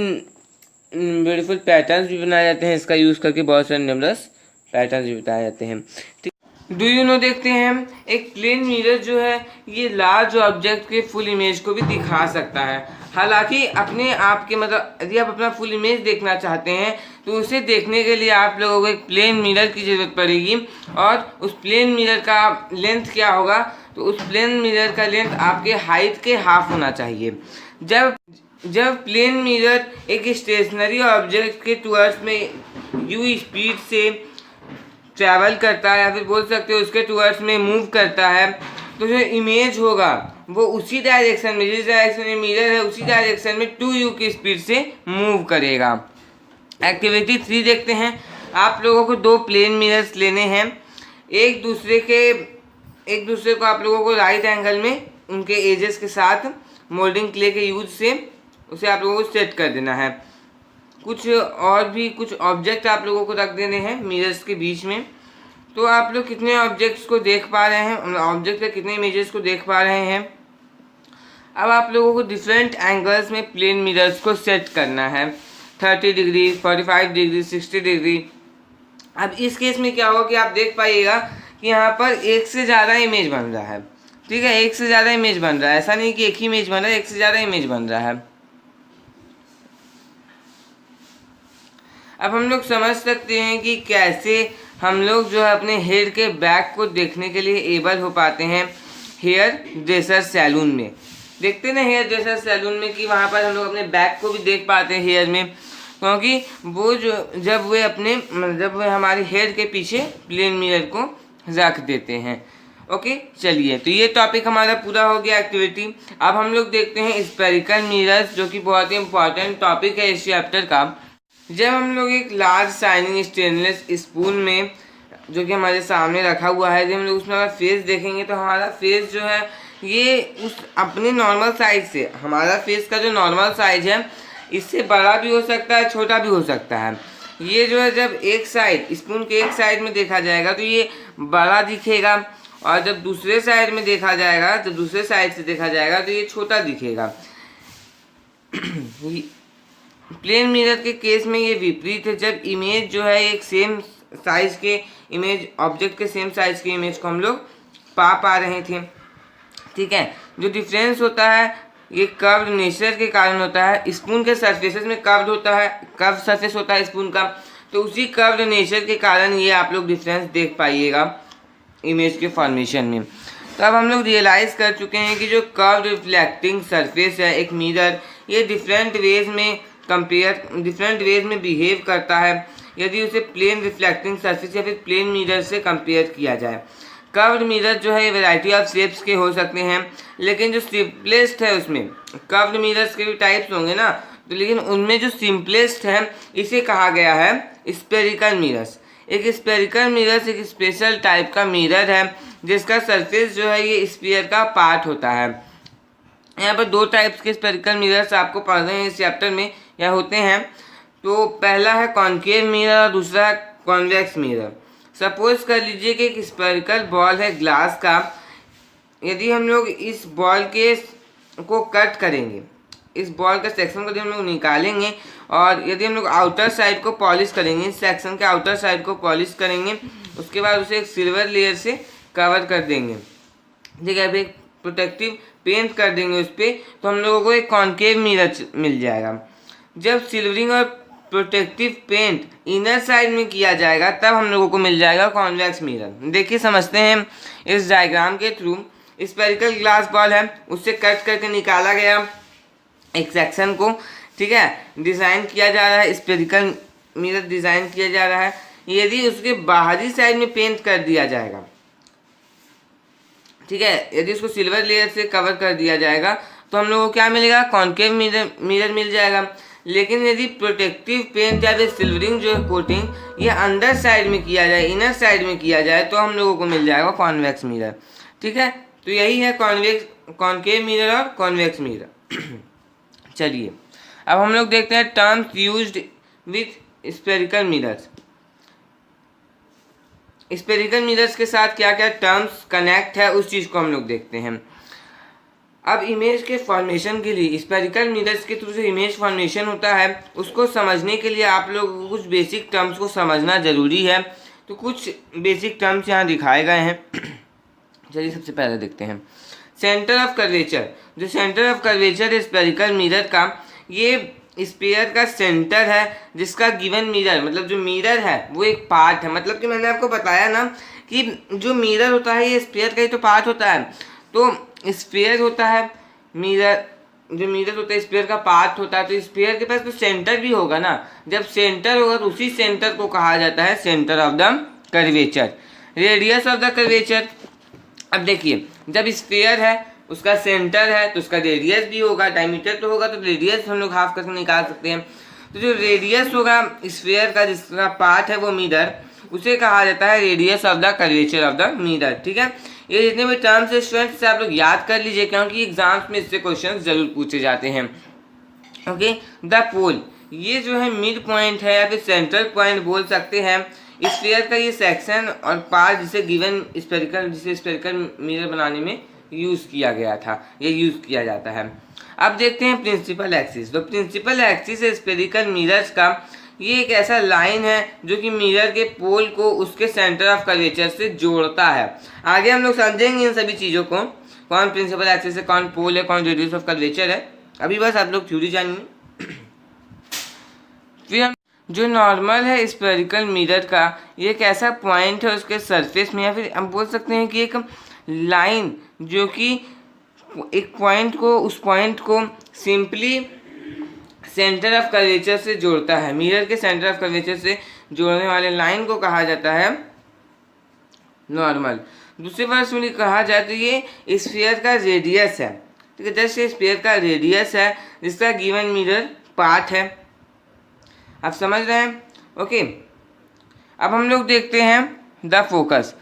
ब्यूटीफुल पैटर्न्स भी बनाए जाते हैं, इसका यूज़ करके बहुत सारे नंबरस पैटर्न्स भी बताए जाते हैं। ठीक, डू यू नो देखते हैं हम, एक प्लेन मिरर जो है ये लार्ज ऑब्जेक्ट के फुल इमेज को भी दिखा सकता है। हालांकि अपने आप के मतलब यदि आप अपना फुल इमेज देखना चाहते हैं तो उसे देखने के लिए आप लोगों को एक प्लेन मिरर की ज़रूरत पड़ेगी और उस प्लेन मिरर का लेंथ क्या होगा, तो उस प्लेन मिरर का लेंथ आपके हाइट के हाफ होना चाहिए। जब प्लेन मिरर एक स्टेशनरी ऑब्जेक्ट के टुवर्ड्स में यू स्पीड से ट्रैवल करता है या फिर बोल सकते हो उसके टुवर्ड्स में मूव करता है, तो जो इमेज होगा वो उसी डायरेक्शन में, जिस डायरेक्शन में मिरर है उसी डायरेक्शन में 2u की स्पीड से मूव करेगा। एक्टिविटी 3 देखते हैं। आप लोगों को 2 प्लेन मिरर्स लेने हैं, एक दूसरे को आप लोगों को राइट एंगल में उनके एजेस के साथ मोल्डिंग क्ले के यूज से उसे आप लोगों को सेट कर देना है। कुछ ऑब्जेक्ट आप लोगों को रख देने हैं मिरर्स के बीच में। तो आप लोग कितने ऑब्जेक्ट्स को देख पा रहे हैं, ऑब्जेक्ट के कितने इमेजेस को देख पा रहे हैं। अब आप लोगों को डिफरेंट एंगल्स में प्लेन मिरर्स को सेट करना है, 30 डिग्री, 45 डिग्री, 60 डिग्री। अब इस केस में क्या होगा कि आप देख पाइएगा कि यहाँ पर एक से ज़्यादा इमेज बन रहा है। ठीक है, एक से ज़्यादा इमेज बन रहा है, ऐसा नहीं कि एक ही इमेज बन रहा है, एक से ज़्यादा इमेज बन रहा है। अब हम लोग समझ सकते हैं कि कैसे हम लोग जो है अपने हेयर के बैक को देखने के लिए एबल हो पाते हैं हेयर ड्रेसर सैलून में। देखते हैं ना हेयर ड्रेसर सैलून में कि वहाँ पर हम लोग अपने बैक को भी देख पाते हैं हेयर में, क्योंकि वो जब वे हमारे हेयर के पीछे प्लेन मिरर को रख देते हैं। ओके, चलिए, तो ये टॉपिक हमारा पूरा हो गया एक्टिविटी। अब हम लोग देखते हैं स्पेरिकल मिरर्स, जो कि बहुत ही इंपॉर्टेंट टॉपिक है इस चैप्टर का। जब हम लोग एक लार्ज शाइनिंग स्टेनलेस स्पून में जो कि हमारे सामने रखा हुआ है, जब हम लोग उसमें हमारा फेस देखेंगे तो हमारा फेस जो है ये उस अपने नॉर्मल साइज से, हमारा फेस का जो नॉर्मल साइज है इससे बड़ा भी हो सकता है, छोटा भी हो सकता है। ये जो है जब एक साइड स्पून के एक साइड में देखा जाएगा तो ये बड़ा दिखेगा और जब दूसरे साइड में देखा जाएगा तो दूसरे साइड से देखा जाएगा तो ये छोटा दिखेगा। प्लेन मिरर के केस में ये विपरीत है। जब इमेज जो है एक सेम साइज के इमेज, ऑब्जेक्ट के सेम साइज के इमेज को हम लोग पा रहे थे। ठीक है, जो डिफरेंस होता है ये कर्व्ड नेचर के कारण होता है। स्पून के सरफेसेस में कर्व सरफेस होता है स्पून का, तो उसी कर्व्ड नेचर के कारण ये आप लोग डिफरेंस देख पाइएगा इमेज के फॉर्मेशन में। तो अब हम लोग रियलाइज़ कर चुके हैं कि जो कर्व्ड रिफ्लेक्टिंग सरफेस है एक मिरर, ये डिफरेंट वेज में बिहेव करता है यदि उसे प्लेन रिफ्लेक्टिंग सरफेस या फिर प्लेन मिरर से कंपेयर किया जाए। कर्व्ड मिरर जो है ये वैरायटी ऑफ शेप्स के हो सकते हैं, लेकिन जो सिंपलेस्ट है उसमें, कर्व्ड मिरर्स के भी टाइप्स होंगे ना, तो लेकिन उनमें जो सिंपलेस्ट है इसे कहा गया है स्पेरिकल मिरर्स। एक स्पेरिकल मिरर्स एक स्पेशल टाइप का मिरर है जिसका सरफेस जो है ये स्फीयर का पार्ट होता है। यहाँ पर 2 टाइप्स के स्पेरिकल मिरर्स आपको पढ़ रहे हैं इस चैप्टर में या होते हैं। तो पहला है कॉन्केव मिरर और दूसरा है कॉन्वेक्स मिरर। सपोज कर लीजिए कि एक स्पेरिकल बॉल है ग्लास का, यदि हम लोग इस बॉल को कट करेंगे, इस बॉल का सेक्शन को यदि हम लोग निकालेंगे और यदि हम लोग आउटर साइड को पॉलिश करेंगे, इस सेक्शन के आउटर साइड को पॉलिश करेंगे, उसके बाद उसे एक सिल्वर लेयर से कवर कर देंगे। ठीक है, अभी एक प्रोटेक्टिव पेंट कर देंगे उस पर, तो हम लोगों को एक कॉन्केव मिरर मिल जाएगा। जब सिल्वरिंग और प्रोटेक्टिव पेंट इनर साइड में किया जाएगा तब हम लोगों को मिल जाएगा कॉन्वेक्स मिरर। देखिए समझते हैं इस डायग्राम के थ्रू। स्पेरिकल ग्लास बॉल है, उससे कट करके निकाला गया एक सेक्शन को, ठीक है, डिज़ाइन किया जा रहा है, स्पेरिकल मिरर डिज़ाइन किया जा रहा है। यदि उसके बाहरी साइड में पेंट कर दिया जाएगा, ठीक है, यदि उसको सिल्वर लेयर से कवर कर दिया जाएगा तो हम लोगों को क्या मिलेगा, कॉन्केव मिरर मिल जाएगा। लेकिन यदि प्रोटेक्टिव पेंट या फिर सिल्वरिंग जो है कोटिंग ये अंदर साइड में किया जाए, इनर साइड में किया जाए, तो हम लोगों को मिल जाएगा कॉन्वेक्स मिरर। ठीक है, तो यही है कॉन्केव मिरर और कॉन्वेक्स मिरर। चलिए अब हम लोग देखते हैं terms used with spherical mirrors. Spherical mirrors के साथ क्या क्या टर्म्स कनेक्ट है उस चीज़ को हम लोग देखते हैं। अब इमेज के फॉर्मेशन के लिए स्पेरिकल मिरर्स के थ्रू जो इमेज फॉर्मेशन होता है उसको समझने के लिए आप लोगों को कुछ बेसिक टर्म्स को समझना ज़रूरी है। तो कुछ बेसिक टर्म्स यहाँ दिखाए गए हैं। चलिए सबसे पहले देखते हैं सेंटर ऑफ कर्वेचर। जो सेंटर ऑफ कर्वेचर है स्पेरिकल मिरर का, ये स्फीयर का सेंटर है जिसका गिवन मिरर, मतलब जो मिरर है वो एक पार्ट है। मतलब कि मैंने आपको बताया ना कि जो मिरर होता है ये स्फीयर का ही तो पार्ट होता है। तो स्फीयर होता है मिरर, जो मिरर होता है स्फीयर का पार्ट होता है, तो स्फीयर के पास तो सेंटर भी होगा ना। जब सेंटर होगा तो उसी सेंटर को कहा जाता है centre of the curvature. Radius of the curvature, अब देखिए जब स्फीयर है उसका सेंटर है तो उसका रेडियस भी होगा, डायमीटर तो होगा तो रेडियस हम लोग हाफ करके निकाल सकते हैं। तो जो रेडियस होगा स्फीयर का जिसका पार्ट है वो मिरर, उसे कहा जाता है radius of the curvature of the mirror. ठीक है, ये जितने भी टर्म्स है स्टूडेंट्स से आप लोग याद कर लीजिए क्योंकि एग्जाम्स में इससे क्वेश्चन जरूर पूछे जाते हैं। ओके, द पोल, ये जो है मिड पॉइंट है या फिर सेंट्रल पॉइंट बोल सकते हैं स्फीयर का ये सेक्शन और पार्ट जिसे गिवन स्पेरिकल मिरर बनाने में यूज़ किया गया था, ये यूज़ किया जाता है। अब देखते हैं प्रिंसिपल एक्सिस। तो प्रिंसिपल एक्सिस है स्पेरिकल मिरर्स का, ये एक ऐसा लाइन है जो कि मिरर के पोल को उसके सेंटर ऑफ कर्वेचर से जोड़ता है। आगे हम लोग समझेंगे इन सभी चीज़ों को, कौन प्रिंसिपल एक्सिस है, कौन पोल है, कौन रेडियस ऑफ कर्वेचर है। अभी बस आप लोग थ्योरी जानिए। फिर हम जो नॉर्मल है स्पेरिकल मिरर का, ये एक ऐसा पॉइंट है उसके सरफेस में, या फिर हम बोल सकते हैं कि एक लाइन जो कि एक पॉइंट को, उस पॉइंट को सिंपली सेंटर ऑफ कर्वेचर से जोड़ता है। मिरर के सेंटर ऑफ कर्वेचर से जोड़ने वाले लाइन को कहा जाता है नॉर्मल। दूसरे वर्ष में कहा जाए तो ये स्फीयर का रेडियस है। ठीक है, जैसे ये स्फीयर का रेडियस है जिसका गिवन मिरर पार्ट है। आप समझ रहे हैं? ओके, अब हम लोग देखते हैं द फोकस।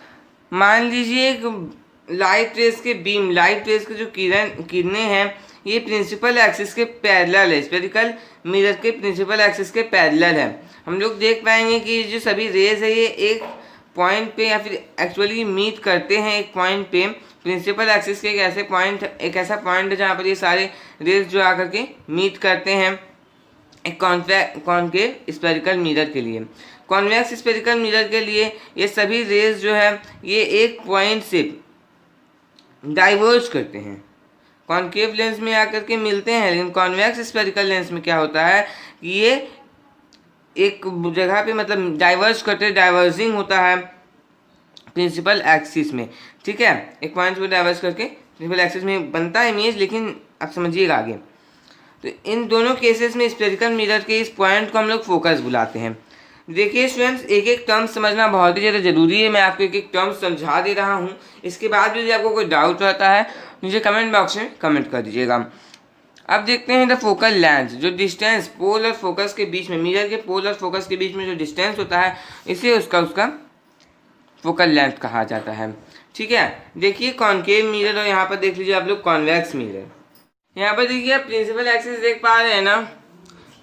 मान लीजिए एक लाइट रेस के बीम, लाइट रेस के जो किरणें हैं ये प्रिंसिपल एक्सिस के पैरेलल है, स्पेरिकल मिरर के प्रिंसिपल एक्सिस के पैरेलल है। हम लोग देख पाएंगे कि जो सभी रेज है ये एक पॉइंट पे या फिर एक्चुअली मीट करते हैं एक पॉइंट पे। प्रिंसिपल एक्सिस के एक ऐसा पॉइंट है जहाँ पर ये सारे रेज जो आकर के मीट करते हैं एक कॉन्केव स्पेरिकल मिरर के लिए। कॉन्वेक्स स्पेरिकल मिरर के लिए ये सभी रेज जो है ये एक पॉइंट से डाइवर्ज करते हैं, कॉन्केव लेंस में आकर के मिलते हैं। लेकिन कॉन्वेक्स स्पेरिकल लेंस में क्या होता है कि ये एक जगह पे मतलब डाइवर्ज करते, डाइवर्जिंग होता है प्रिंसिपल एक्सिस में। ठीक है, एक पॉइंट को डाइवर्ज करके प्रिंसिपल एक्सिस में बनता है इमेज, लेकिन आप समझिएगा आगे। तो इन दोनों केसेस में स्पेरिकल मिरर के इस पॉइंट को हम लोग फोकस बुलाते हैं। देखिए स्टूडेंट्स, एक एक टर्म समझना बहुत ही ज़्यादा ज़रूरी है। मैं आपको एक एक टर्म समझा दे रहा हूँ। इसके बाद भी यदि आपको कोई डाउट रहता है मुझे कमेंट बॉक्स में कमेंट कर दीजिएगा। अब देखते हैं द फोकल लेंथ, जो डिस्टेंस पोल और फोकस के बीच में, मिरर के पोल और फोकस के बीच में जो डिस्टेंस होता है इसे उसका फोकल लेंथ कहा जाता है। ठीक है, देखिए कॉन्केव मिरर और यहाँ पर देख लीजिए आप लोग कॉन्वेक्स मिरर। यहाँ पर देखिए आप प्रिंसिपल एक्सिस देख पा रहे हैं ना,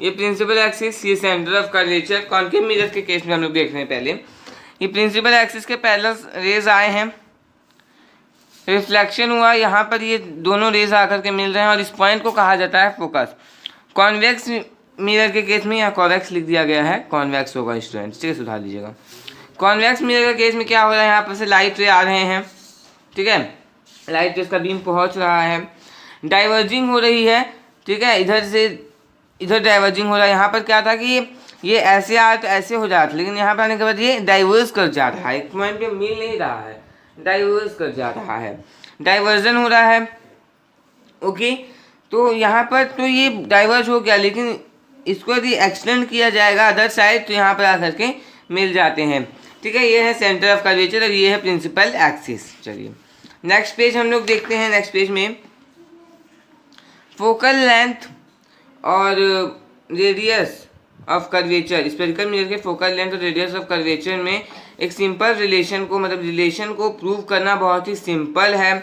ये प्रिंसिपल एक्सिस, ये centre of curvature. Concave mirror के केस में हम लोग देख रहे हैं पहले ये प्रिंसिपल एक्सिस के पैरेलल रेज आए हैं, रिफ्लेक्शन हुआ, यहाँ पर ये दोनों रेज आकर के मिल रहे हैं और इस पॉइंट को कहा जाता है फोकस। कॉन्वेक्स मिरर के केस में यहाँ कॉन्वेक्स लिख दिया गया है, कॉन्वेक्स होगा स्टूडेंट्स, ठीक है, सुधार लीजिएगा। कॉन्वेक्स मिरर के केस में क्या हो रहा है, यहाँ पर से लाइट रे आ रहे हैं। ठीक है, लाइट रे का बीम पहुँच रहा है, डाइवर्जिंग हो रही है, ठीक है, इधर से इधर डाइवर्जिंग हो रहा है। यहाँ पर क्या था कि ये ऐसे आया तो ऐसे हो जाता, लेकिन यहाँ पर आने के बाद ये डाइवर्स कर जा रहा है, एक पॉइंट पे मिल नहीं रहा है, डाइवर्स कर जा रहा है, डाइवर्जन हो रहा है। ओके, तो यहाँ पर तो ये डाइवर्ज हो गया, लेकिन इसको यदि एक्सटेंड किया जाएगा अदर साइड तो यहाँ पर आकर के मिल जाते हैं, ठीक है। ये है सेंटर ऑफ कर्वेचर और ये है प्रिंसिपल एक्सिस। चलिए नेक्स्ट पेज हम लोग देखते हैं। नेक्स्ट पेज में फोकल लेंथ और radius of curvature, spherical mirror के फोकल लेंथ और रेडियस ऑफ कर्वेचर में एक सिंपल रिलेशन को, मतलब रिलेशन को प्रूव करना बहुत ही सिंपल है।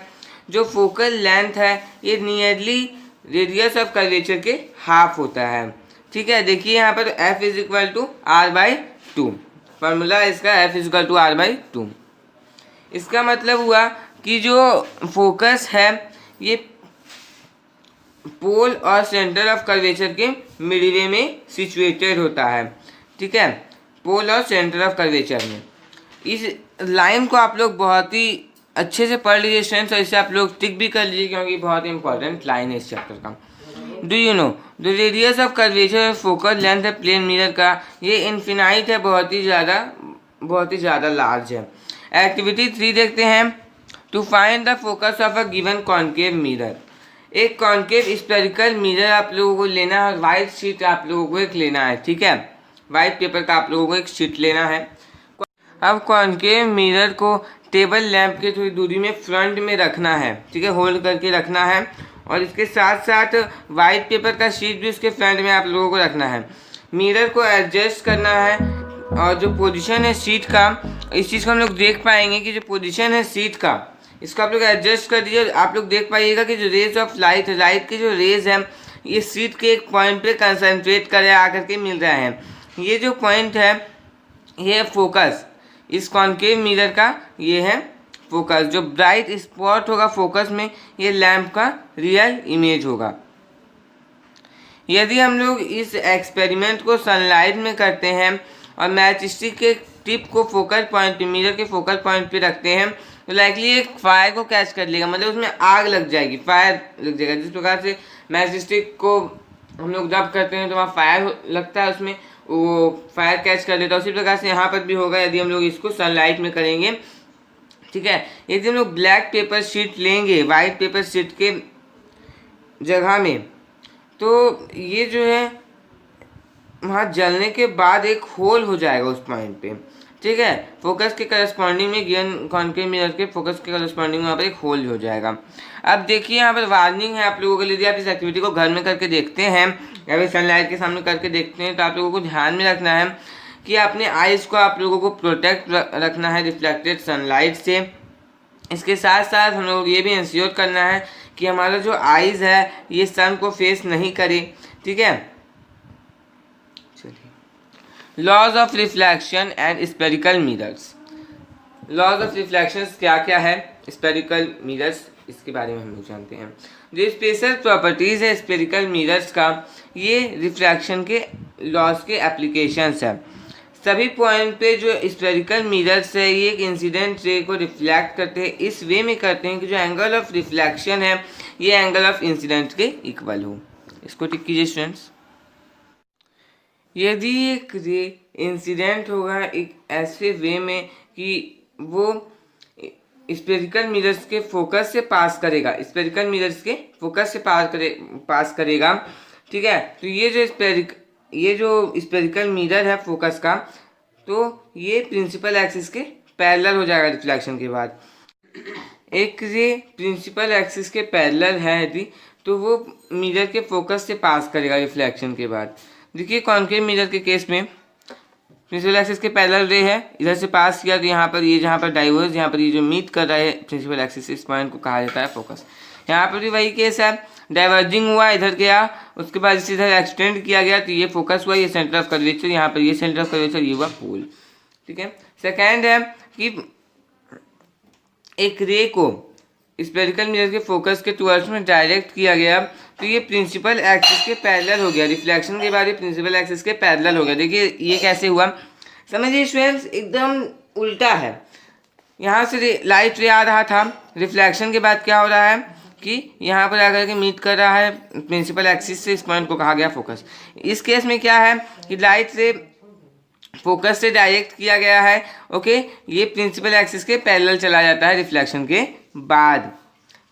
जो फोकल लेंथ है ये नियरली रेडियस ऑफ कर्वेचर के हाफ होता है, ठीक है। देखिए यहाँ पर F is equal to R/2, formula इसका F is equal to R/2। इसका मतलब हुआ कि जो फोकस है ये पोल और सेंटर ऑफ कर्वेचर के मिडवे में सिचुएटेड होता है, ठीक है, पोल और सेंटर ऑफ कर्वेचर में। इस लाइन को आप लोग बहुत ही अच्छे से पढ़ लीजिए स्टूडेंट्स, और इसे आप लोग टिक भी कर लीजिए क्योंकि बहुत ही इंपॉर्टेंट लाइन है इस चैप्टर का। Do you know the radius of curvature focal length है प्लेन मिरर का, ये इन्फिनाइट है, बहुत ही ज़्यादा लार्ज है। एक्टिविटी 3 देखते हैं। To find the focus of a given concave mirror, एक कॉन्केव स्फेरिकल मिरर आप लोगों को लेना है, वाइट शीट आप लोगों को एक लेना है, ठीक है, वाइट पेपर का आप लोगों को एक शीट लेना है। अब कॉन्केव मिरर को टेबल लैंप के थोड़ी दूरी में फ्रंट में रखना है, ठीक है, होल्ड करके रखना है, और इसके साथ साथ वाइट पेपर का शीट भी उसके फ्रंट में आप लोगों को रखना है। मिरर को एडजस्ट करना है, और जो पोजीशन है सीट का, इस चीज़ को हम लोग देख पाएंगे कि जो पोजीशन है सीट का, इसको आप लोग एडजस्ट कर दीजिए। आप लोग देख पाइएगा कि जो रेज ऑफ लाइट है, लाइट की जो रेज है ये सीट के एक पॉइंट पे कंसंट्रेट करे आकर के मिल रहा है। ये जो पॉइंट है ये फोकस, इस कॉन्केव मिरर का ये है फोकस। जो ब्राइट स्पॉट होगा फोकस में ये लैंप का रियल इमेज होगा। यदि हम लोग इस एक्सपेरिमेंट को सनलाइट में करते हैं और मैच स्टिक के टिप को फोकल पॉइंट पे, मिरर के फोकल पॉइंट पे रखते हैं, तो लाइकली एक फायर को कैच कर लेगा, मतलब उसमें आग लग जाएगी, फायर लग जाएगा। जिस प्रकार से मैच स्टिक को हम लोग रब करते हैं तो वहाँ फायर लगता है, उसमें वो फायर कैच कर लेता है, उसी प्रकार से यहाँ पर भी होगा यदि हम लोग इसको सनलाइट में करेंगे, ठीक है। यदि हम लोग ब्लैक पेपर शीट लेंगे वाइट पेपर शीट के जगह में, तो ये जो है वहाँ जलने के बाद एक होल हो जाएगा उस पॉइंट पे, ठीक है, फोकस के करस्पॉन्डिंग में, गिवन कॉन्केव मिरर के फोकस के करस्पॉन्डिंग में वहाँ पर एक होल हो जाएगा। अब देखिए यहाँ पर वार्निंग है आप लोगों के लिए, यदि आप इस एक्टिविटी को घर में करके देखते हैं या फिर सनलाइट के सामने करके देखते हैं, तो आप लोगों को ध्यान में रखना है कि अपने आइज़ को आप लोगों को प्रोटेक्ट रखना है रिफ्लेक्टेड सनलाइट से। इसके साथ साथ हम लोग ये भी इंश्योर करना है कि हमारा जो आइज़ है ये सन को फेस नहीं करे, ठीक है। चलिए laws of reflection and spherical mirrors. Laws of reflection क्या क्या है, स्फेरिकल मिरर्स, इसके बारे में हम लोग जानते हैं। जो स्पेशल प्रॉपर्टीज़ है स्फेरिकल मिरर्स का, ये रिफ्रैक्शन के लॉज के एप्लीकेशंस है। सभी पॉइंट पे जो स्फेरिकल मिरर्स है ये एक इंसिडेंट रे को रिफ्लेक्ट करते हैं, इस वे में करते हैं कि जो एंगल ऑफ रिफ्लेक्शन है ये एंगल ऑफ इंसिडेंट के इक्वल हो। इसको टिक कीजिए स्टूडेंट्स। यदि एक रे इंसिडेंट होगा एक ऐसे वे में कि वो स्फेरिकल मिरर्स के फोकस से पास करेगा, स्फेरिकल मिरर्स के फोकस से पास करेगा, ठीक है, तो ये जो स्फेरिकल मिरर है फोकस का, तो ये प्रिंसिपल एक्सिस के पैरेलल हो जाएगा रिफ्लेक्शन के बाद। एक रे प्रिंसिपल एक्सिस के पैरेलल है यदि, तो वो मिरर के फोकस से पास करेगा रिफ्लेक्शन के बाद। देखिए कॉन्केव मिरर के केस में प्रिंसिपल एक्सिस के पैरेलल रे है, इधर से पास किया तो यहाँ पर ये जहाँ पर डाइवर्स, यहाँ पर ये जो मीट कर रहा है प्रिंसिपल एक्सिस, इस पॉइंट को कहा जाता है फोकस। यहाँ पर भी वही केस है, डाइवर्जिंग हुआ इधर गया, उसके बाद इसे इधर एक्सटेंड किया गया तो ये फोकस हुआ, ये सेंटर ऑफ कर्वेचर, यहाँ पर ये सेंटर ऑफ कर्वेचर, ये हुआ पोल, ठीक है। सेकेंड है कि एक रे को स्फेरिकल मिरर के फोकस के टुवर्ड्स में डायरेक्ट किया गया तो ये प्रिंसिपल एक्सिस के पैरेलल हो गया, रिफ्लेक्शन के बाद ये प्रिंसिपल एक्सिस के पैरेलल हो गया। देखिए ये कैसे हुआ, समझिए स्टूडेंट्स, एकदम उल्टा है। यहाँ से लाइट रे आ रहा था, रिफ्लेक्शन के बाद क्या हो रहा है कि यहाँ पर आकर के मीट कर रहा है प्रिंसिपल एक्सिस से, इस पॉइंट को कहा गया फोकस। इस केस में क्या है कि लाइट से फोकस से डायरेक्ट किया गया है, ओके, ये प्रिंसिपल एक्सिस के पैरेलल चला जाता है रिफ्लेक्शन के बाद,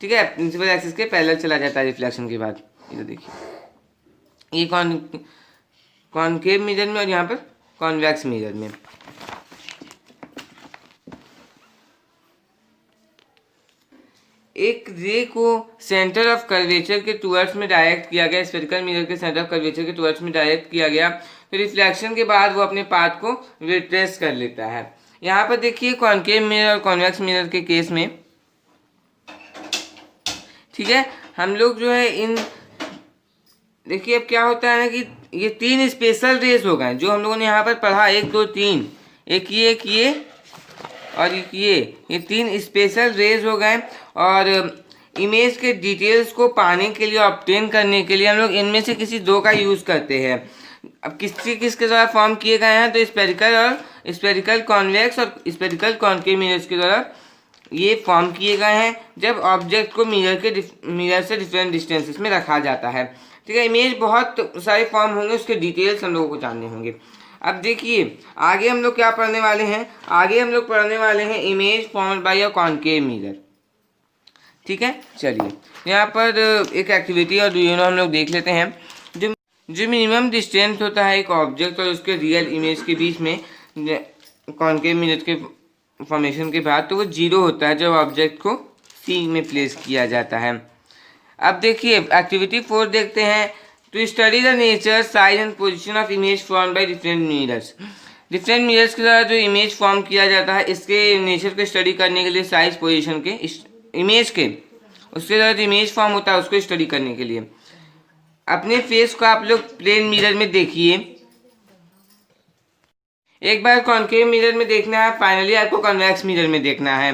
ठीक है, प्रिंसिपल एक्सिस के पैरेलल चला जाता है रिफ्लेक्शन के बाद। ये देखिए, ये कॉनकेव मिरर में और यहाँ पर कॉन्वेक्स मिरर में। एक रे को सेंटर ऑफ कर्वेचर के टुवर्ड्स में डायरेक्ट किया गया, स्फेरिकल मिरर के सेंटर ऑफ कर्वेचर के टुवर्ड्स में डायरेक्ट किया गया, तो रिफ्लेक्शन के बाद वो अपने पाथ को रिट्रेस कर लेता है। यहाँ पर देखिए कॉनकेव मिरर और कॉन्वेक्स मिरर के केस में, ठीक है, हम लोग जो है इन, देखिए अब क्या होता है ना कि ये 3 स्पेशल रेस हो गए जो हम लोगों ने यहाँ पर पढ़ा, 1 2 3, एक ये और ये 3 स्पेशल रेज हो गए। और इमेज के डिटेल्स को पाने के लिए, ऑब्टेन करने के लिए हम लोग इनमें से किसी 2 का यूज़ करते हैं। अब किसके द्वारा फॉर्म किए गए हैं, तो स्पेरिकल कॉन्वेक्स और स्पेरिकल कॉनकेव मिरर्स के द्वारा ये फॉर्म किए गए हैं जब ऑब्जेक्ट को मिरर से डिफरेंट डिस्टेंसेस में रखा जाता है, ठीक है। इमेज बहुत सारे फॉर्म होंगे, उसके डिटेल्स हम लोगों को जानने होंगे। अब देखिए आगे हम लोग क्या पढ़ने वाले हैं, आगे हम लोग पढ़ने वाले हैं image formed by a concave mirror, ठीक है। चलिए यहाँ पर एक एक्टिविटी और डू यू नो हम लोग देख लेते हैं। जो मिनिमम डिस्टेंस होता है एक ऑब्जेक्ट और उसके रियल इमेज के बीच में कॉनकेव मिरर के फॉर्मेशन के बाद, तो वो 0 होता है जब ऑब्जेक्ट को सी में प्लेस किया जाता है। अब देखिए एक्टिविटी 4 देखते हैं। To study the nature, size and position of image form by different mirrors. Different mirrors के द्वारा जो इमेज फॉर्म किया जाता है, इसके नेचर को स्टडी करने के लिए, साइज पोजीशन के, इमेज के, उसके द्वारा जो इमेज फॉर्म होता है उसको स्टडी करने के लिए अपने फेस को आप लोग प्लेन मिरर में देखिए। एक बार कॉनकेव मिरर में देखना है, फाइनली आपको कॉन्वेक्स मिरर में देखना है।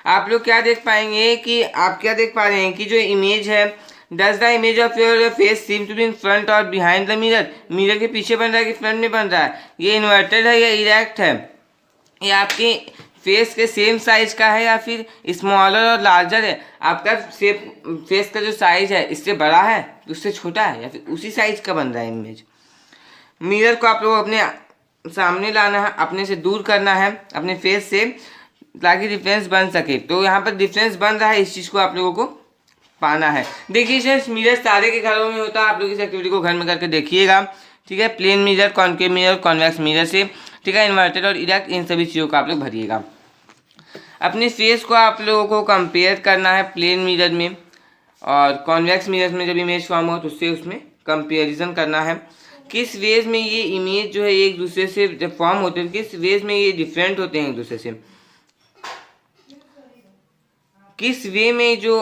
आप लोग क्या देख पाएंगे कि आप क्या देख पा रहे हैं कि जो इमेज है, does the image of your face seem to be in front और बिहाइंड द मिरर, मिरर के पीछे बन रहा है कि फ्रंट में बन रहा है, ये इन्वर्टेड है या इरेक्ट है, ये आपके फेस के सेम साइज का है या फिर स्मॉलर और लार्जर है, आपका फेस का जो साइज है इससे बड़ा है, उससे छोटा है, या फिर उसी साइज का बन रहा है इमेज। मिरर को आप लोग अपने सामने लाना है, अपने से दूर करना है अपने फेस से, ताकि डिफरेंस बन सके। तो यहाँ पर डिफरेंस बन रहा है, इस चीज़ को आप लोगों को पाना है। देखिए सर, मिरर सारे के घरों में होता है, आप लोग इस एक्टिविटी को घर में करके देखिएगा, ठीक है। Plane mirror, concave mirror, convex mirror से, ठीक है, इन्वर्टेड और इरेक्ट, इन सभी चीज़ों को आप लोग भरिएगा। अपने फेस को आप लोगों को कंपेयर करना है प्लेन मिरर में और कॉन्वेक्स मिरर में, जब इमेज फॉर्म हो तो उससे उसमें कंपेरिजन करना है। किस वेज में ये इमेज जो है एक दूसरे से जब फॉर्म होते हैं, किस वेज में ये डिफरेंट होते हैं एक दूसरे से, किस वे में जो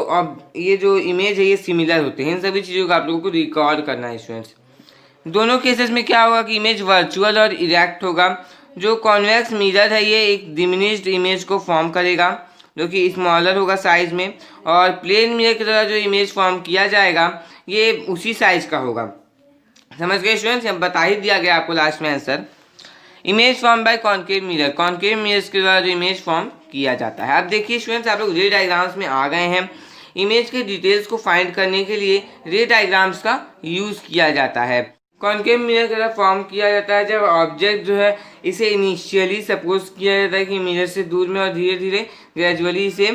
ये जो इमेज है ये सिमिलर होते हैं, इन सभी चीज़ों को आप लोगों को रिकॉर्ड करना है स्टूडेंट्स। दोनों केसेस में क्या होगा कि इमेज वर्चुअल और इरेक्ट होगा। जो कॉन्वेक्स मिरर है ये एक डिमिनिश्ड इमेज को फॉर्म करेगा जो कि स्मॉलर होगा साइज में, और प्लेन मिरर की तरह जो इमेज फॉर्म किया जाएगा ये उसी साइज का होगा। समझ गए स्टूडेंट्स, बता ही दिया गया आपको लास्ट में answer. Image form bye concave mirror, concave mirrors के द्वारा जो इमेज फॉर्म किया जाता है। अब देखिए स्टूडेंट्स, आप लोग रे डायग्राम्स में आ गए हैं। इमेज के डिटेल्स को फाइंड करने के लिए रे डायग्राम्स का यूज़ किया जाता है। कॉनकेव मिरर के द्वारा फॉर्म किया जाता है जब ऑब्जेक्ट जो है इसे इनिशियली सपोज किया जाता है कि मिरर से दूर में, और धीरे धीरे ग्रेजुअली इसे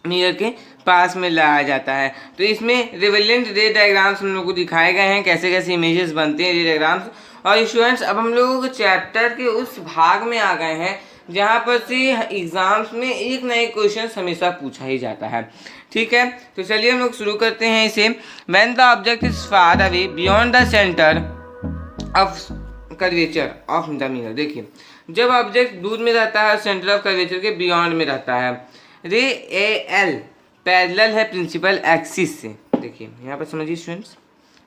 मिरर के पास में लाया जाता है। तो इसमें रिवेलेंट रे डायग्राम्स हम लोग को दिखाए गए हैं, कैसे कैसे इमेजेस बनते हैं रे डायग्राम्स। और स्टूडेंट्स, अब हम लोग चैप्टर के उस भाग में आ गए हैं जहाँ पर से एग्जाम्स में एक ना एक क्वेश्चन हमेशा पूछा ही जाता है, ठीक है। तो चलिए हम लोग शुरू करते हैं इसे। When the object is far away beyond the centre of curvature of the mirror, देखिए जब ऑब्जेक्ट दूर में रहता है सेंटर ऑफ कर्वेचर के बियॉन्ड में रहता है, रे ए एल पैरेलल है प्रिंसिपल एक्सिस से। देखिए यहाँ पर समझिए स्टूडेंट्स,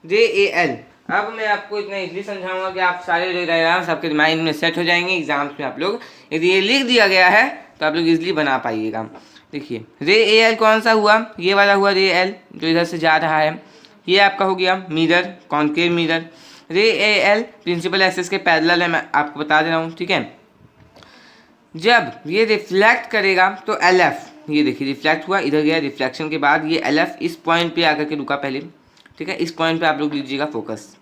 रे ए एल। अब मैं आपको इतना इजली समझाऊंगा कि आप सारे रे डायग्राम्स आपके माइंड में सेट हो जाएंगे एग्जाम्स में। आप लोग यदि ये लिख दिया गया है तो आप लोग इजली बना पाइएगा। देखिए रे ए एल कौन सा हुआ, ये वाला हुआ रे एल जो इधर से जा रहा है, ये आपका हो गया मिरर, कॉनकेव मिरर। रे ए एल प्रिंसिपल एक्सिस के पैरेलल है, मैं आपको बता दे रहा हूँ, ठीक है। जब ये रिफ्लेक्ट करेगा तो एल एफ, ये देखिए रिफ्लेक्ट हुआ, इधर गया, रिफ्लेक्शन के बाद ये LF इस पॉइंट पे आकर के रुका पहले, ठीक है, इस पॉइंट पे आप लोग लीजिएगा फोकस।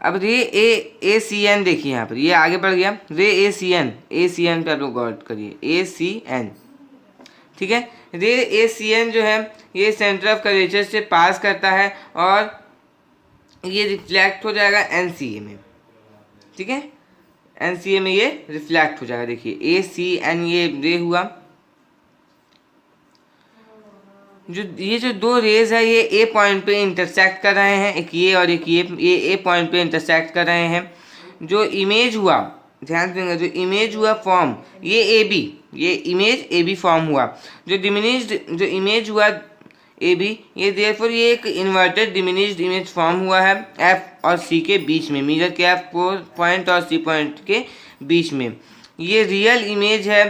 अब रे ACN देखिए यहाँ पर ये आगे बढ़ गया, रे ACN पे आप लोग गौर करिए, ACN, ठीक है। रे ACN जो है ये सेंटर ऑफ कर्वेचर से पास करता है और ये रिफ्लेक्ट हो जाएगा NCA में, ठीक है, NCA में ये रिफ्लेक्ट हो जाएगा। देखिए ACN ये रे हुआ, ये जो दो रेज है ये A पॉइंट पे इंटरसेक्ट कर रहे हैं, एक ये और एक ये A पॉइंट पे इंटरसेक्ट कर रहे हैं। जो इमेज हुआ, ध्यान देंगे, जो इमेज हुआ फॉर्म ये AB, ये इमेज AB फॉर्म हुआ। जो डिमिनिश्ड जो इमेज हुआ AB, ये देयरफॉर ये एक इन्वर्टेड डिमिनिश्ड इमेज फॉर्म हुआ है F और C के बीच में, मिरर के F पॉइंट और C पॉइंट के बीच में। ये रियल इमेज है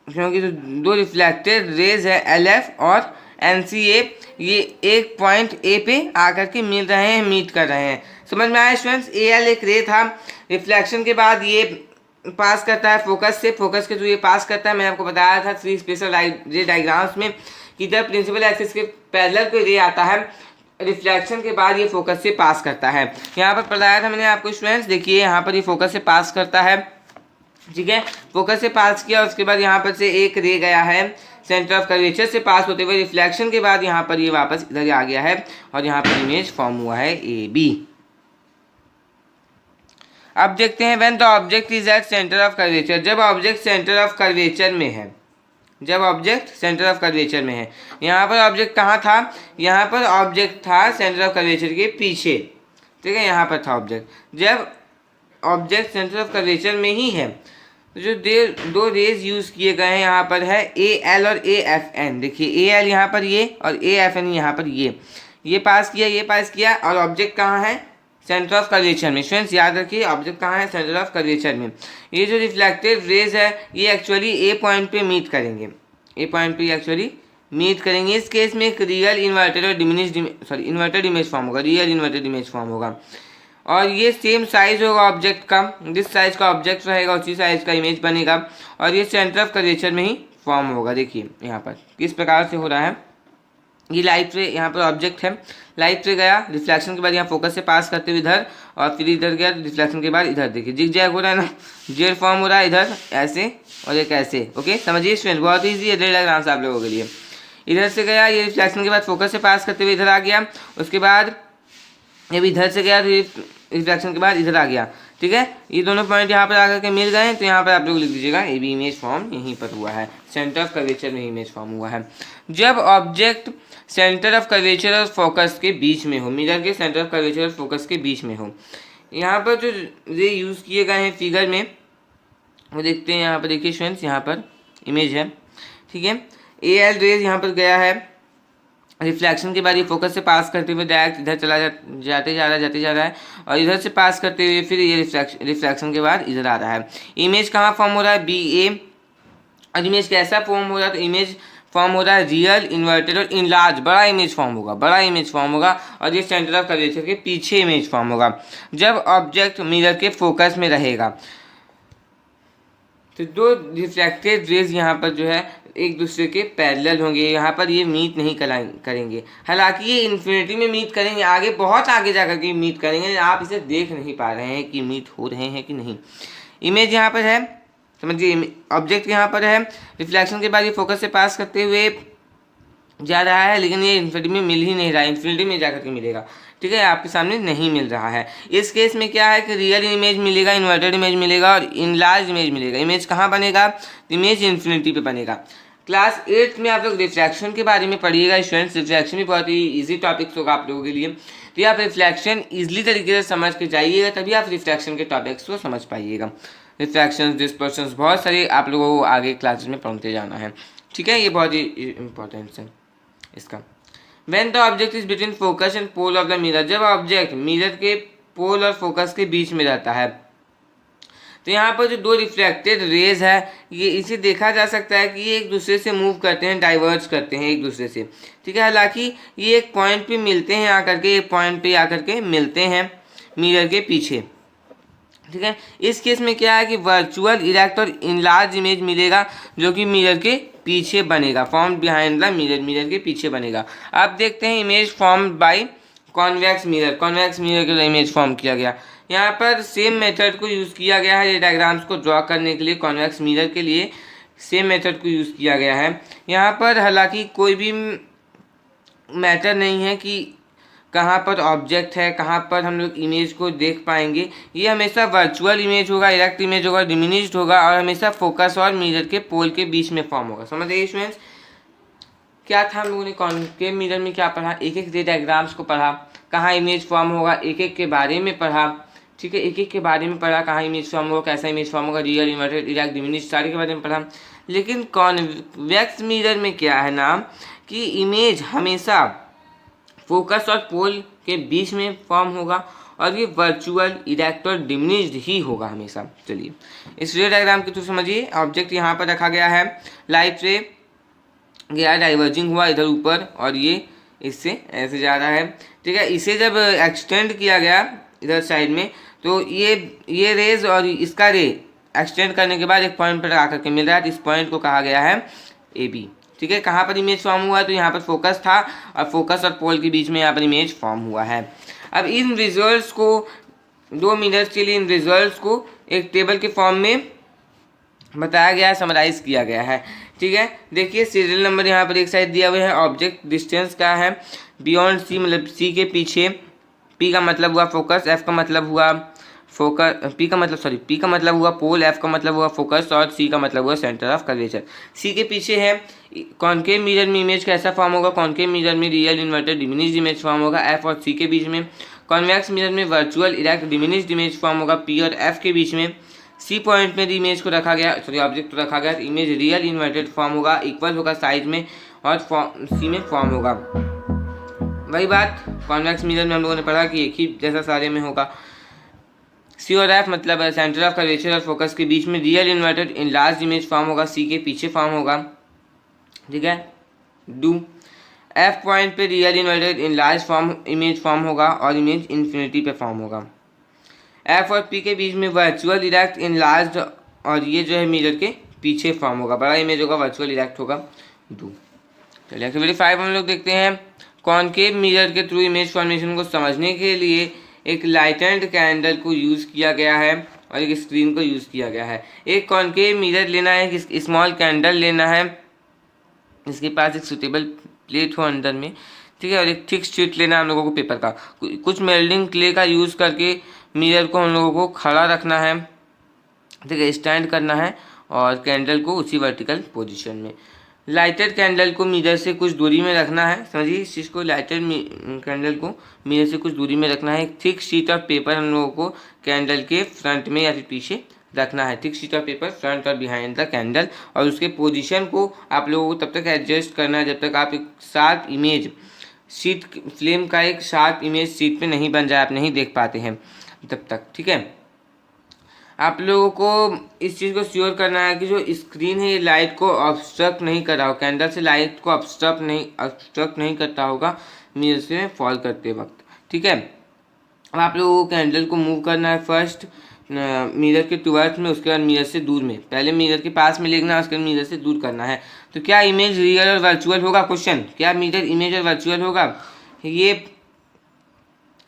क्योंकि जो दो रिफ्लेक्टेड रेज है LF और NCA, ये एक पॉइंट A पे आकर के मिल रहे हैं, मीट कर रहे हैं। समझ में आया स्टूडेंट्स? AL एक रे था, रिफ्लेक्शन के बाद ये पास करता है फोकस से, फोकस के थ्रू ये पास करता है। मैंने आपको बताया था 3 स्पेशल रे डायग्राम्स में कि जब प्रिंसिपल एक्सिस के पैरेलल कोई रे आता है, रिफ्लेक्शन के बाद ये फोकस से पास करता है। यहाँ पर बताया था मैंने आपको स्टूडेंट्स, देखिए यहाँ पर ये फोकस से पास करता है, ठीक है, फोकस से पास किया, उसके बाद यहाँ पर से एक रे गया है सेंटर ऑफ कर्वेचर से पास होते हुए, रिफ्लेक्शन के बाद यहाँ पर ये वापस इधर आ गया है और यहाँ पर इमेज फॉर्म हुआ है AB। अब देखते हैं when the object is at centre of curvature, जब ऑब्जेक्ट सेंटर ऑफ कर्वेचर में है, जब ऑब्जेक्ट सेंटर ऑफ कर्वेचर में है। यहाँ पर ऑब्जेक्ट कहाँ था? यहाँ पर ऑब्जेक्ट था सेंटर ऑफ कर्वेचर के पीछे, ठीक है, यहाँ पर था ऑब्जेक्ट। जब ऑब्जेक्ट सेंटर ऑफ कर्वेचर में ही है, जो दो रेज यूज किए गए हैं यहाँ पर है AL और AFN। देखिए AL यहाँ पर ये और AFN यहाँ पर ये पास किया, ये पास किया, और ऑब्जेक्ट कहाँ है? सेंटर ऑफ कर्वेचर में। स्टूडेंट्स याद रखिए ऑब्जेक्ट कहाँ है? सेंटर ऑफ कर्वेचर में। ये जो रिफ्लेक्टेड रेज है ये एक्चुअली A पॉइंट पे मीट करेंगे, A पॉइंट पे एक्चुअली मीट करेंगे। इस केस में एक रियल इन्वर्टेड और इन्वर्टेड इमेज फॉर्म होगा, रियल इन्वर्टेड इमेज फॉर्म होगा, और ये सेम साइज होगा ऑब्जेक्ट का, जिस साइज का ऑब्जेक्ट रहेगा उसी साइज का इमेज बनेगा, और ये सेंटर ऑफ कर्वेचर में ही फॉर्म होगा। देखिए यहाँ पर किस प्रकार से हो रहा है, ये लाइट रे, यहाँ पर ऑब्जेक्ट है, लाइट रे गया, रिफ्लेक्शन के बाद यहाँ फोकस से पास करते हुए इधर, और फिर इधर गया, रिफ्लेक्शन के बाद इधर। देखिए जिग जैग हो रहा है ना, जेड फॉर्म हो रहा है, इधर ऐसे और एक ऐसे। ओके समझिए स्टूडेंट, बहुत ईजी है रेड डायग्राम आप लोगों के लिए। इधर से गया, ये रिफ्लेक्शन के बाद फोकस से पास करते हुए इधर आ गया, उसके बाद ये भी इधर से गया, रिफ्लेक्शन के बाद इधर आ गया, ठीक है। ये दोनों पॉइंट यहाँ पर आकर के मिल गए हैं, तो यहाँ पर आप लोग लिख दीजिएगा AB इमेज फॉर्म यहीं पर हुआ है, सेंटर ऑफ कर्वेचर में इमेज फॉर्म हुआ है। जब ऑब्जेक्ट सेंटर ऑफ कर्वेचर और फोकस के बीच में हो, मिरर के सेंटर ऑफ कर्वेचर और फोकस के बीच में हो, यहाँ पर जो रे यूज़ किए गए हैं फिगर में वो देखते हैं। यहाँ पर देखिए स्टूडेंट्स, यहाँ पर इमेज है, ठीक है, AL रेज यहाँ पर गया है, रिफ्लेक्शन के बाद ये फोकस से पास करते हुए डायरेक्ट इधर चला जाते जा रहा है, और इधर से पास करते हुए फिर ये रिफ्लेक्शन के बाद इधर आ रहा है। इमेज कहाँ फॉर्म हो रहा है? BA। और इमेज कैसा फॉर्म हो रहा है? तो इमेज फॉर्म हो रहा है रियल इन्वर्टेड और इनलार्ज, बड़ा इमेज फॉर्म होगा, बड़ा इमेज फॉर्म होगा, और ये सेंटर ऑफ कर्वेचर के पीछे इमेज फॉर्म होगा जब ऑब्जेक्ट मिरर के फोकस में रहेगा। तो दो रिफ्लेक्टेड रेज यहाँ पर जो है एक दूसरे के पैरेलल होंगे, यहाँ पर ये मीट नहीं करेंगे, हालांकि ये इन्फिनिटी में मीट करेंगे, आगे बहुत आगे जाकर के मीट करेंगे, आप इसे देख नहीं पा रहे हैं कि मीट हो रहे हैं कि नहीं। इमेज यहाँ पर है, समझिए ऑब्जेक्ट यहाँ पर है, रिफ्लेक्शन के बाद ये फोकस से पास करते हुए जा रहा है, लेकिन ये इन्फिनिटी में मिल ही नहीं रहा है, इन्फिनिटी में जाकर के मिलेगा, ठीक है, आपके सामने नहीं मिल रहा है। इस केस में क्या है कि रियल इमेज मिलेगा, इन्वर्टेड इमेज मिलेगा और इनलार्ज इमेज मिलेगा। इमेज कहाँ बनेगा? इमेज इन्फिनिटी पे बनेगा। क्लास 8 में आप लोग रिफ्लेक्शन के बारे में पढ़िएगा स्टूडेंट्स, रिफ्लेक्शन भी बहुत ही ईजी टॉपिक्स होगा आप लोगों के लिए, तो ये आप रिफ्लेक्शन ईजिली तरीके से समझ के जाइएगा, तभी आप रिफ्लेक्शन के टॉपिक्स को समझ पाइएगा। रिफ्लेक्शन, डिस्पर्शन, बहुत सारे आप लोगों को आगे क्लासेस में पढ़ते जाना है, ठीक है, ये बहुत ही इंपॉर्टेंट है इसका। When the object is between focus and pole of the mirror, जब ऑब्जेक्ट मिरर के पोल और फोकस के बीच में रहता है, तो यहाँ पर जो दो रिफ्लेक्टेड रेज है ये इसे देखा जा सकता है कि ये एक दूसरे से मूव करते हैं, डाइवर्ज करते हैं एक दूसरे से, ठीक है। हालांकि ये एक पॉइंट पे मिलते हैं, आकर के एक पॉइंट पे आकर के मिलते हैं मिरर के पीछे, ठीक है। इस केस में क्या है कि वर्चुअल इरेक्ट और इनलार्ज इमेज मिलेगा जो कि मिरर के पीछे बनेगा, form behind the mirror, mirror के पीछे बनेगा। अब देखते हैं image form by convex mirror, convex mirror के लिए इमेज फॉर्म किया गया। यहाँ पर सेम मेथड को यूज़ किया गया है ये डायग्राम्स को ड्रॉ करने के लिए, कॉन्वेक्स मिरर के लिए सेम मेथड को यूज़ किया गया है। यहाँ पर हालांकि कोई भी मैटर नहीं है कि कहाँ पर ऑब्जेक्ट है, कहाँ पर हम लोग इमेज को देख पाएंगे। ये हमेशा वर्चुअल इमेज होगा, इरेक्ट इमेज होगा, डिमिनिश्ड होगा और हमेशा फोकस और मिरर के पोल के बीच में फॉर्म होगा। समझ गए स्टूडेंट्स? क्या था हम लोगों ने कॉन्केव मिरर में क्या पढ़ा, एक एक रे डायग्राम्स को पढ़ा, कहाँ इमेज फॉर्म होगा एक एक के बारे में पढ़ा। ठीक है, एक एक के बारे में पढ़ा, कहाँ इमेज फॉर्म होगा, कैसा इमेज फॉर्म होगा, रियल, इन्वर्टेड, इरेक्ट, डिमिनिश्ड, सारे के बारे में पढ़ा। लेकिन कॉन्वेक्स मिरर में क्या है ना कि इमेज हमेशा फोकस और पोल के बीच में फॉर्म होगा और ये वर्चुअल, इरेक्ट और डिमिनिश्ड ही होगा हमेशा। चलिए इस रे डायग्राम के थ्रू समझिए। ऑब्जेक्ट यहाँ पर रखा गया है, लाइट रे गया, डाइवर्जिंग हुआ इधर ऊपर और ये इससे ऐसे जा रहा है। ठीक है, इसे जब एक्सटेंड किया गया इधर साइड में तो ये रेज और इसका रे एक्सटेंड करने के बाद एक पॉइंट पर आकर के मिल रहा है, तो इस पॉइंट को कहा गया है ए बी। ठीक है, कहाँ पर इमेज फॉर्म हुआ है तो यहाँ पर फोकस था और फोकस और पोल के बीच में यहाँ पर इमेज फॉर्म हुआ है। अब इन रिजल्ट्स को, दो मिनट्स के लिए इन रिजल्ट्स को एक टेबल के फॉर्म में बताया गया है, समराइज किया गया है। ठीक है, देखिए सीरियल नंबर यहाँ पर एक साइड दिया हुआ है, ऑब्जेक्ट डिस्टेंस का है बियॉन्ड सी, मतलब सी के पीछे, पी का मतलब हुआ फोकस, एफ का मतलब हुआ फोकस, पी का मतलब हुआ पोल, एफ का मतलब हुआ फोकस और सी का मतलब हुआ सेंटर ऑफ कर्वेचर। सी के पीछे है कॉन्केव मिरर में इमेज कैसा फॉर्म होगा, कॉन्केव मिरर में real, inverted, diminished image form होगा एफ और सी के बीच में। कॉन्वेक्स मिरर में virtual, erect, diminished image form होगा पी और एफ के बीच में। सी पॉइंट में इमेज को रखा गया, सॉरी ऑब्जेक्ट को रखा गया, इमेज रियल, इन्वर्टेड फॉर्म होगा, इक्वल होगा साइज में और सी में फॉर्म होगा। वही बात कॉन्वेक्स मिरर में हम लोगों ने पढ़ा कि एक ही जैसा सारे में होगा। सी और एफ मतलब सेंटर ऑफ कर्वेचर और फोकस के बीच में, real, inverted, in large image form होगा, सी के पीछे फॉर्म होगा। ठीक है, डू एफ पॉइंट पे real, inverted, in large form image form होगा और इमेज इन्फिनिटी पे फॉर्म होगा। एफ और पी के बीच में वर्चुअल, इरेक्ट, इन लार्ज और ये जो है मिरर के पीछे फॉर्म होगा, बड़ा इमेज होगा, वर्चुअल, इरेक्ट होगा, डू। चलिए एक्टिविटी 5 हम लोग देखते हैं। कॉन्केव मिरर के थ्रू इमेज फॉर्मेशन को समझने के लिए एक लाइटेंड कैंडल को यूज़ किया गया है और एक स्क्रीन को यूज़ किया गया है। एक कॉन्केव मिरर लेना है, एक स्मॉल कैंडल लेना है, इसके पास एक सूटेबल प्लेट हो अंदर में। ठीक है, और एक थिक शीट लेना है हम लोगों को पेपर का। कुछ मेल्डिंग क्ले का यूज़ करके मिरर को हम लोगों को खड़ा रखना है। ठीक है, स्टैंड करना है और कैंडल को उसी वर्टिकल पोजीशन में। लाइटेड कैंडल को मिरर से कुछ दूरी में रखना है, समझिए इस चीज़ को, लाइटेड कैंडल को मिरर से कुछ दूरी में रखना है। एक थिक शीट ऑफ पेपर हम लोगों को कैंडल के फ्रंट में या फिर पीछे रखना है, thick sheet of paper front और बिहाइंड द कैंडल, और उसके पोजीशन को आप लोगों को तब तक एडजस्ट करना है जब तक आप एक शार्प इमेज शीट, फ्लेम का एक शार्प इमेज शीट पे नहीं बन जाए, आप नहीं देख पाते हैं तब तक। ठीक है, आप लोगों को इस चीज़ को श्योर करना है कि जो स्क्रीन है ये लाइट को ऑब्स्ट्रक्ट नहीं कर रहा हो, कैंडल से लाइट को ऑब्स्ट्रक्ट नहीं करता होगा मिरर से फॉल करते वक्त। ठीक है, अब आप लोगों को कैंडल को मूव करना है फर्स्ट मिरर के टुवर्ड्स में, उसके बाद मिरर से दूर में, पहले मिरर के पास में लेना है, उसके बाद मिरर से दूर करना है। तो क्या इमेज रियल और वर्चुअल होगा? क्वेश्चन, क्या मिरर इमेज और वर्चुअल होगा? ये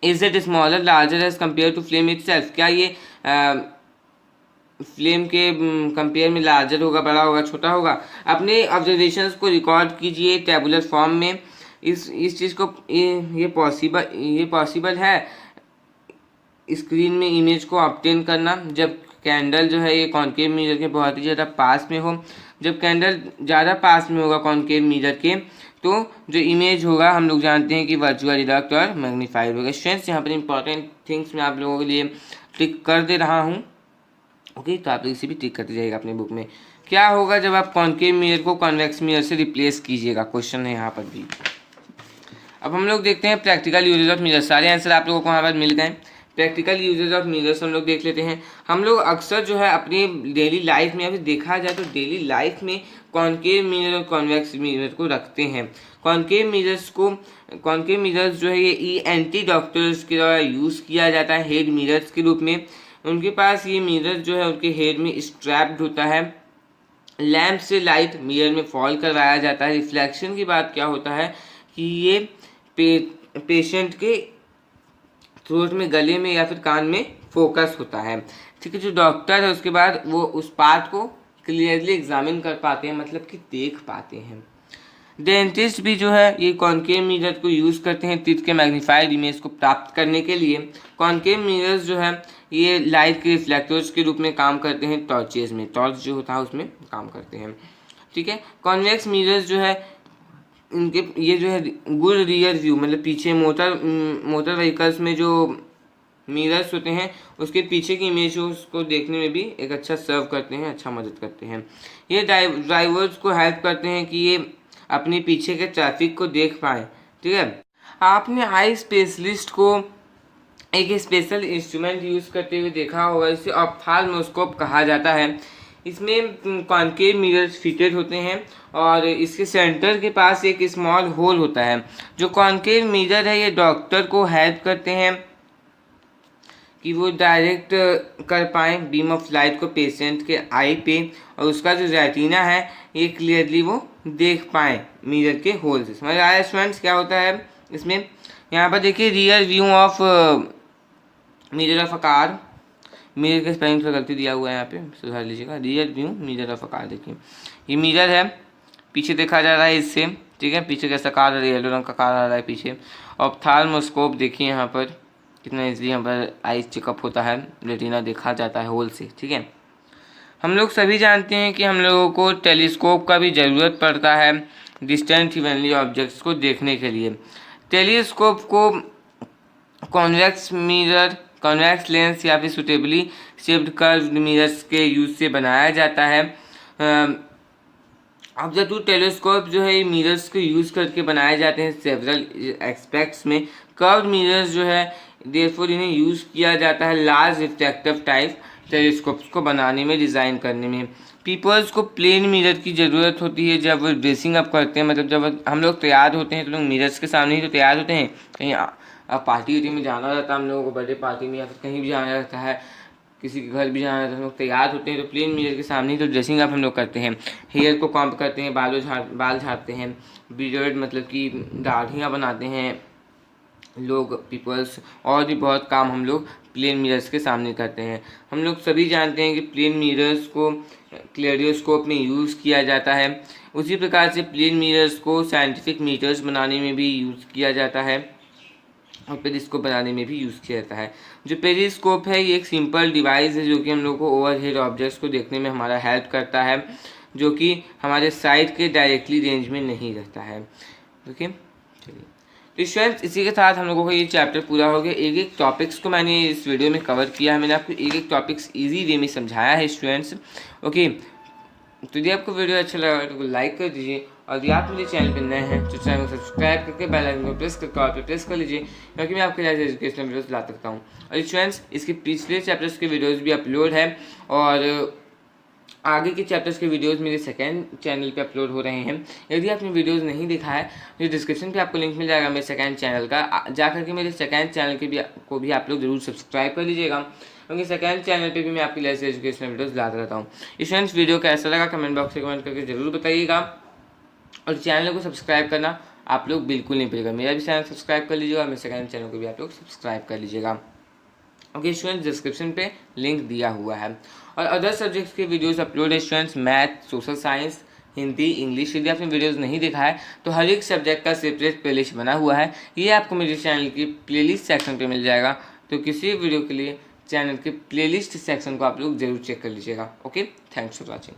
is it smaller larger as compare to flame itself, क्या ये फ्लेम के कंपेयर में लार्जर होगा, बड़ा होगा, छोटा होगा? अपने ऑब्जर्वेशंस को रिकॉर्ड कीजिए टेबुलर फॉर्म में। इस चीज़ को ये पॉसिबल है स्क्रीन में इमेज को ऑब्टेन करना जब कैंडल जो है ये कॉन्केव मिरर के बहुत ही ज़्यादा पास में हो। जब कैंडल ज़्यादा पास में होगा कॉन्केव मिरर के तो जो इमेज होगा हम लोग जानते हैं कि वर्चुअल, इरेक्ट और मैग्नीफाइड होगा। स्टूडेंट्स यहाँ पर इंपॉर्टेंट थिंग्स मैं आप लोगों के लिए टिक कर दे रहा हूँ, ओके, तो आप लोग इसे भी टिक करते जाइएगा अपने बुक में। क्या होगा जब आप कॉन्केव मिरर को कॉन्वेक्स मिरर से रिप्लेस कीजिएगा, क्वेश्चन है यहाँ पर भी। अब हम लोग देखते हैं प्रैक्टिकल यूजेज ऑफ मिरर, सारे आंसर आप लोगों को वहाँ पर मिल गए। प्रैक्टिकल यूजेज ऑफ मिरर्स हम लोग देख लेते हैं। हम लोग अक्सर जो है अपनी डेली लाइफ में, अभी देखा जाए तो डेली लाइफ में कॉन्केव मिरर और कॉन्वेक्स मिरर को रखते हैं। कॉन्केव मिरर्स जो है ये ENT डॉक्टर्स के द्वारा यूज़ किया जाता है हेड मिरर्स के रूप में। उनके पास ये मिरर जो है उनके हेड में स्ट्रैप्ड होता है। लैंप से लाइट मिरर में फॉल करवाया जाता है। रिफ्लेक्शन की बात क्या होता है कि ये पेशेंट के थ्रोट में, गले में या फिर कान में फोकस होता है। ठीक है, जो डॉक्टर है उसके बाद वो उस पार्ट को क्लियरली एग्जामिन कर पाते हैं, मतलब कि देख पाते हैं। डेंटिस्ट भी जो है ये कॉनकेव मिरर को यूज़ करते हैं टीथ के मैग्नीफाइड इमेज को प्राप्त करने के लिए। कॉनकेव मिरर्स जो है ये लाइट के रिफ्लेक्टर्स के रूप में काम करते हैं, टॉर्चेज में, टॉर्च जो होता है उसमें काम करते हैं। ठीक है, कॉन्वेक्स मिरर्स जो है इनके ये जो है गुड रियर व्यू, मतलब पीछे मोटर व्हीकल्स में जो मिरर्स होते हैं उसके पीछे की इमेज को देखने में भी एक अच्छा सर्व करते हैं, अच्छा मदद करते हैं। ये ड्राइवर्स को हेल्प करते हैं कि ये अपने पीछे के ट्रैफिक को देख पाएँ। ठीक है, आपने आई स्पेशलिस्ट को एक स्पेशल इंस्ट्रूमेंट यूज़ करते हुए देखा होगा, इसे ऑप्थाल्मोस्कोप कहा जाता है। इसमें कॉनकेव मिरर्स फिटेड होते हैं और इसके सेंटर के पास एक स्मॉल होल होता है। जो कॉनकेव मिरर है ये डॉक्टर को हेल्प करते हैं कि वो डायरेक्ट कर पाएँ बीम ऑफ लाइट को पेशेंट के आई पे, और उसका जो रेटिना है ये क्लियरली वो देख पाएँ मिरर के होल से। समझ आया स्टूडेंट्स क्या होता है इसमें? यहाँ पर देखिए rear view of mirror of a car, mirror के स्पेलिंग पर गलती दिया हुआ है, यहाँ पे सुधार लीजिएगा। Rear view mirror of a car, देखिए ये मिरर है, पीछे देखा जा रहा है इससे। ठीक है, पीछे कैसा कार आ रहा है, येलो रंग का कार आ रहा है पीछे। ऑप्थाल्मोस्कोप देखिए यहाँ पर कितना ईजिली यहाँ पर आई चेकअप होता है, रेटिना देखा जाता है होल से। ठीक है, हम लोग सभी जानते हैं कि हम लोगों को टेलीस्कोप का भी ज़रूरत पड़ता है डिस्टेंट हेवनली ऑब्जेक्ट्स को देखने के लिए। टेलीस्कोप को कॉन्वेक्स मिरर, कॉन्वेक्स लेंस या फिर सुटेबली शेप्ड कर्व्ड मिरर्स के यूज से बनाया जाता है। अब द टू टेलीस्कोप जो है ये मिरर्स को यूज़ करके बनाए जाते हैं सेवरल एस्पेक्ट्स में। कर्व्ड मिरर्स जो है देयरफॉर इन्हें यूज़ किया जाता है लार्ज रिफ्लेक्टिव टाइप टेलीस्कोप्स को बनाने में, डिज़ाइन करने में। पीपल्स को प्लेन मिरर की ज़रूरत होती है जब वो ड्रेसिंग अप करते हैं, मतलब जब हम लोग तैयार होते हैं तो लोग मिरर्स के सामने ही तो तैयार होते हैं। कहीं अब पार्टी वार्टी में जाना रहता है हम लोगों को, बर्थडे पार्टी में या फिर कहीं भी जाना रहता है, किसी के घर भी जाना रहता है, हम लोग तैयार होते हैं तो प्लेन मिरर के सामने ही तो ड्रेसिंग अप हम लोग करते हैं। हेयर को कॉम्ब करते हैं, बाल झाड़ते हैं, बियर्ड मतलब कि दाढ़ियाँ बनाते हैं लोग, पीपल्स, और भी बहुत काम हम लोग प्लेन मिरर्स के सामने करते हैं। हम लोग सभी जानते हैं कि प्लेन मिरर्स को क्लेरियोस्कोप में यूज़ किया जाता है। उसी प्रकार से प्लेन मिरर्स को साइंटिफिक मीटर्स बनाने में भी यूज़ किया जाता है और पेरिस्कोप बनाने में भी यूज़ किया जाता है। जो पेरिस्कोप है ये एक सिंपल डिवाइस है जो कि हम लोग को ओवरहेड ऑब्जेक्ट्स को देखने में हमारा हेल्प करता है, जो कि हमारे साइट के डायरेक्टली रेंज में नहीं रहता है। ओके, चलिए तो स्टूडेंट्स इसी के साथ हम लोगों का ये चैप्टर पूरा हो गया। एक एक टॉपिक्स को मैंने इस वीडियो में कवर किया है, मैंने आपको एक एक टॉपिक्स ईजी वे में समझाया है स्टूडेंट्स। ओके, तो यदि आपको वीडियो अच्छा लगा तो लाइक कर दीजिए, और यदि आप मेरे चैनल पर नए हैं तो चैनल को सब्सक्राइब करके बेल आइकन को प्रेस करके ऑल पे प्रेस कर लीजिए, क्योंकि मैं आपके लिए एजुकेशनल वीडियोस ला सकता हूँ। और स्टूडेंट्स इसके पिछले चैप्टर्स के वीडियोज़ भी अपलोड है, और आगे के चैप्टर्स के वीडियोस मेरे सेकंड चैनल पे अपलोड हो रहे हैं। यदि आपने वीडियोस नहीं देखा है तो डिस्क्रिप्शन पे आपको लिंक मिल जाएगा मेरे सेकंड चैनल का, जा करके मेरे सेकंड चैनल को भी आप लोग जरूर सब्सक्राइब कर लीजिएगा, क्योंकि सेकंड चैनल पे भी मैं आपके लिए ऐसे एजुकेशनल वीडियोस लाता रहता हूँ। स्टूडेंट्स वीडियो कैसा लगा कमेंट बॉक्स में कमेंट करके जरूर बताइएगा, और चैनल को सब्सक्राइब करना आप लोग बिल्कुल नहीं भूलिएगा। मेरा भी चैनल सब्सक्राइब कर लीजिएगा और मेरे सेकंड चैनल को भी आप लोग सब्सक्राइब कर लीजिएगा। ओके स्टूडेंट्स, डिस्क्रिप्शन पे लिंक दिया हुआ है। और अदर सब्जेक्ट्स के वीडियोस अपलोड है students, math, social science, Hindi, English. यदि आपने वीडियोस नहीं देखा है तो हर एक सब्जेक्ट का सेपरेट प्लेलिस्ट बना हुआ है, ये आपको मेरे चैनल की प्लेलिस्ट सेक्शन पे मिल जाएगा। तो किसी वीडियो के लिए चैनल के प्लेलिस्ट सेक्शन को आप लोग जरूर चेक कर लीजिएगा। Okay, thanks for watching.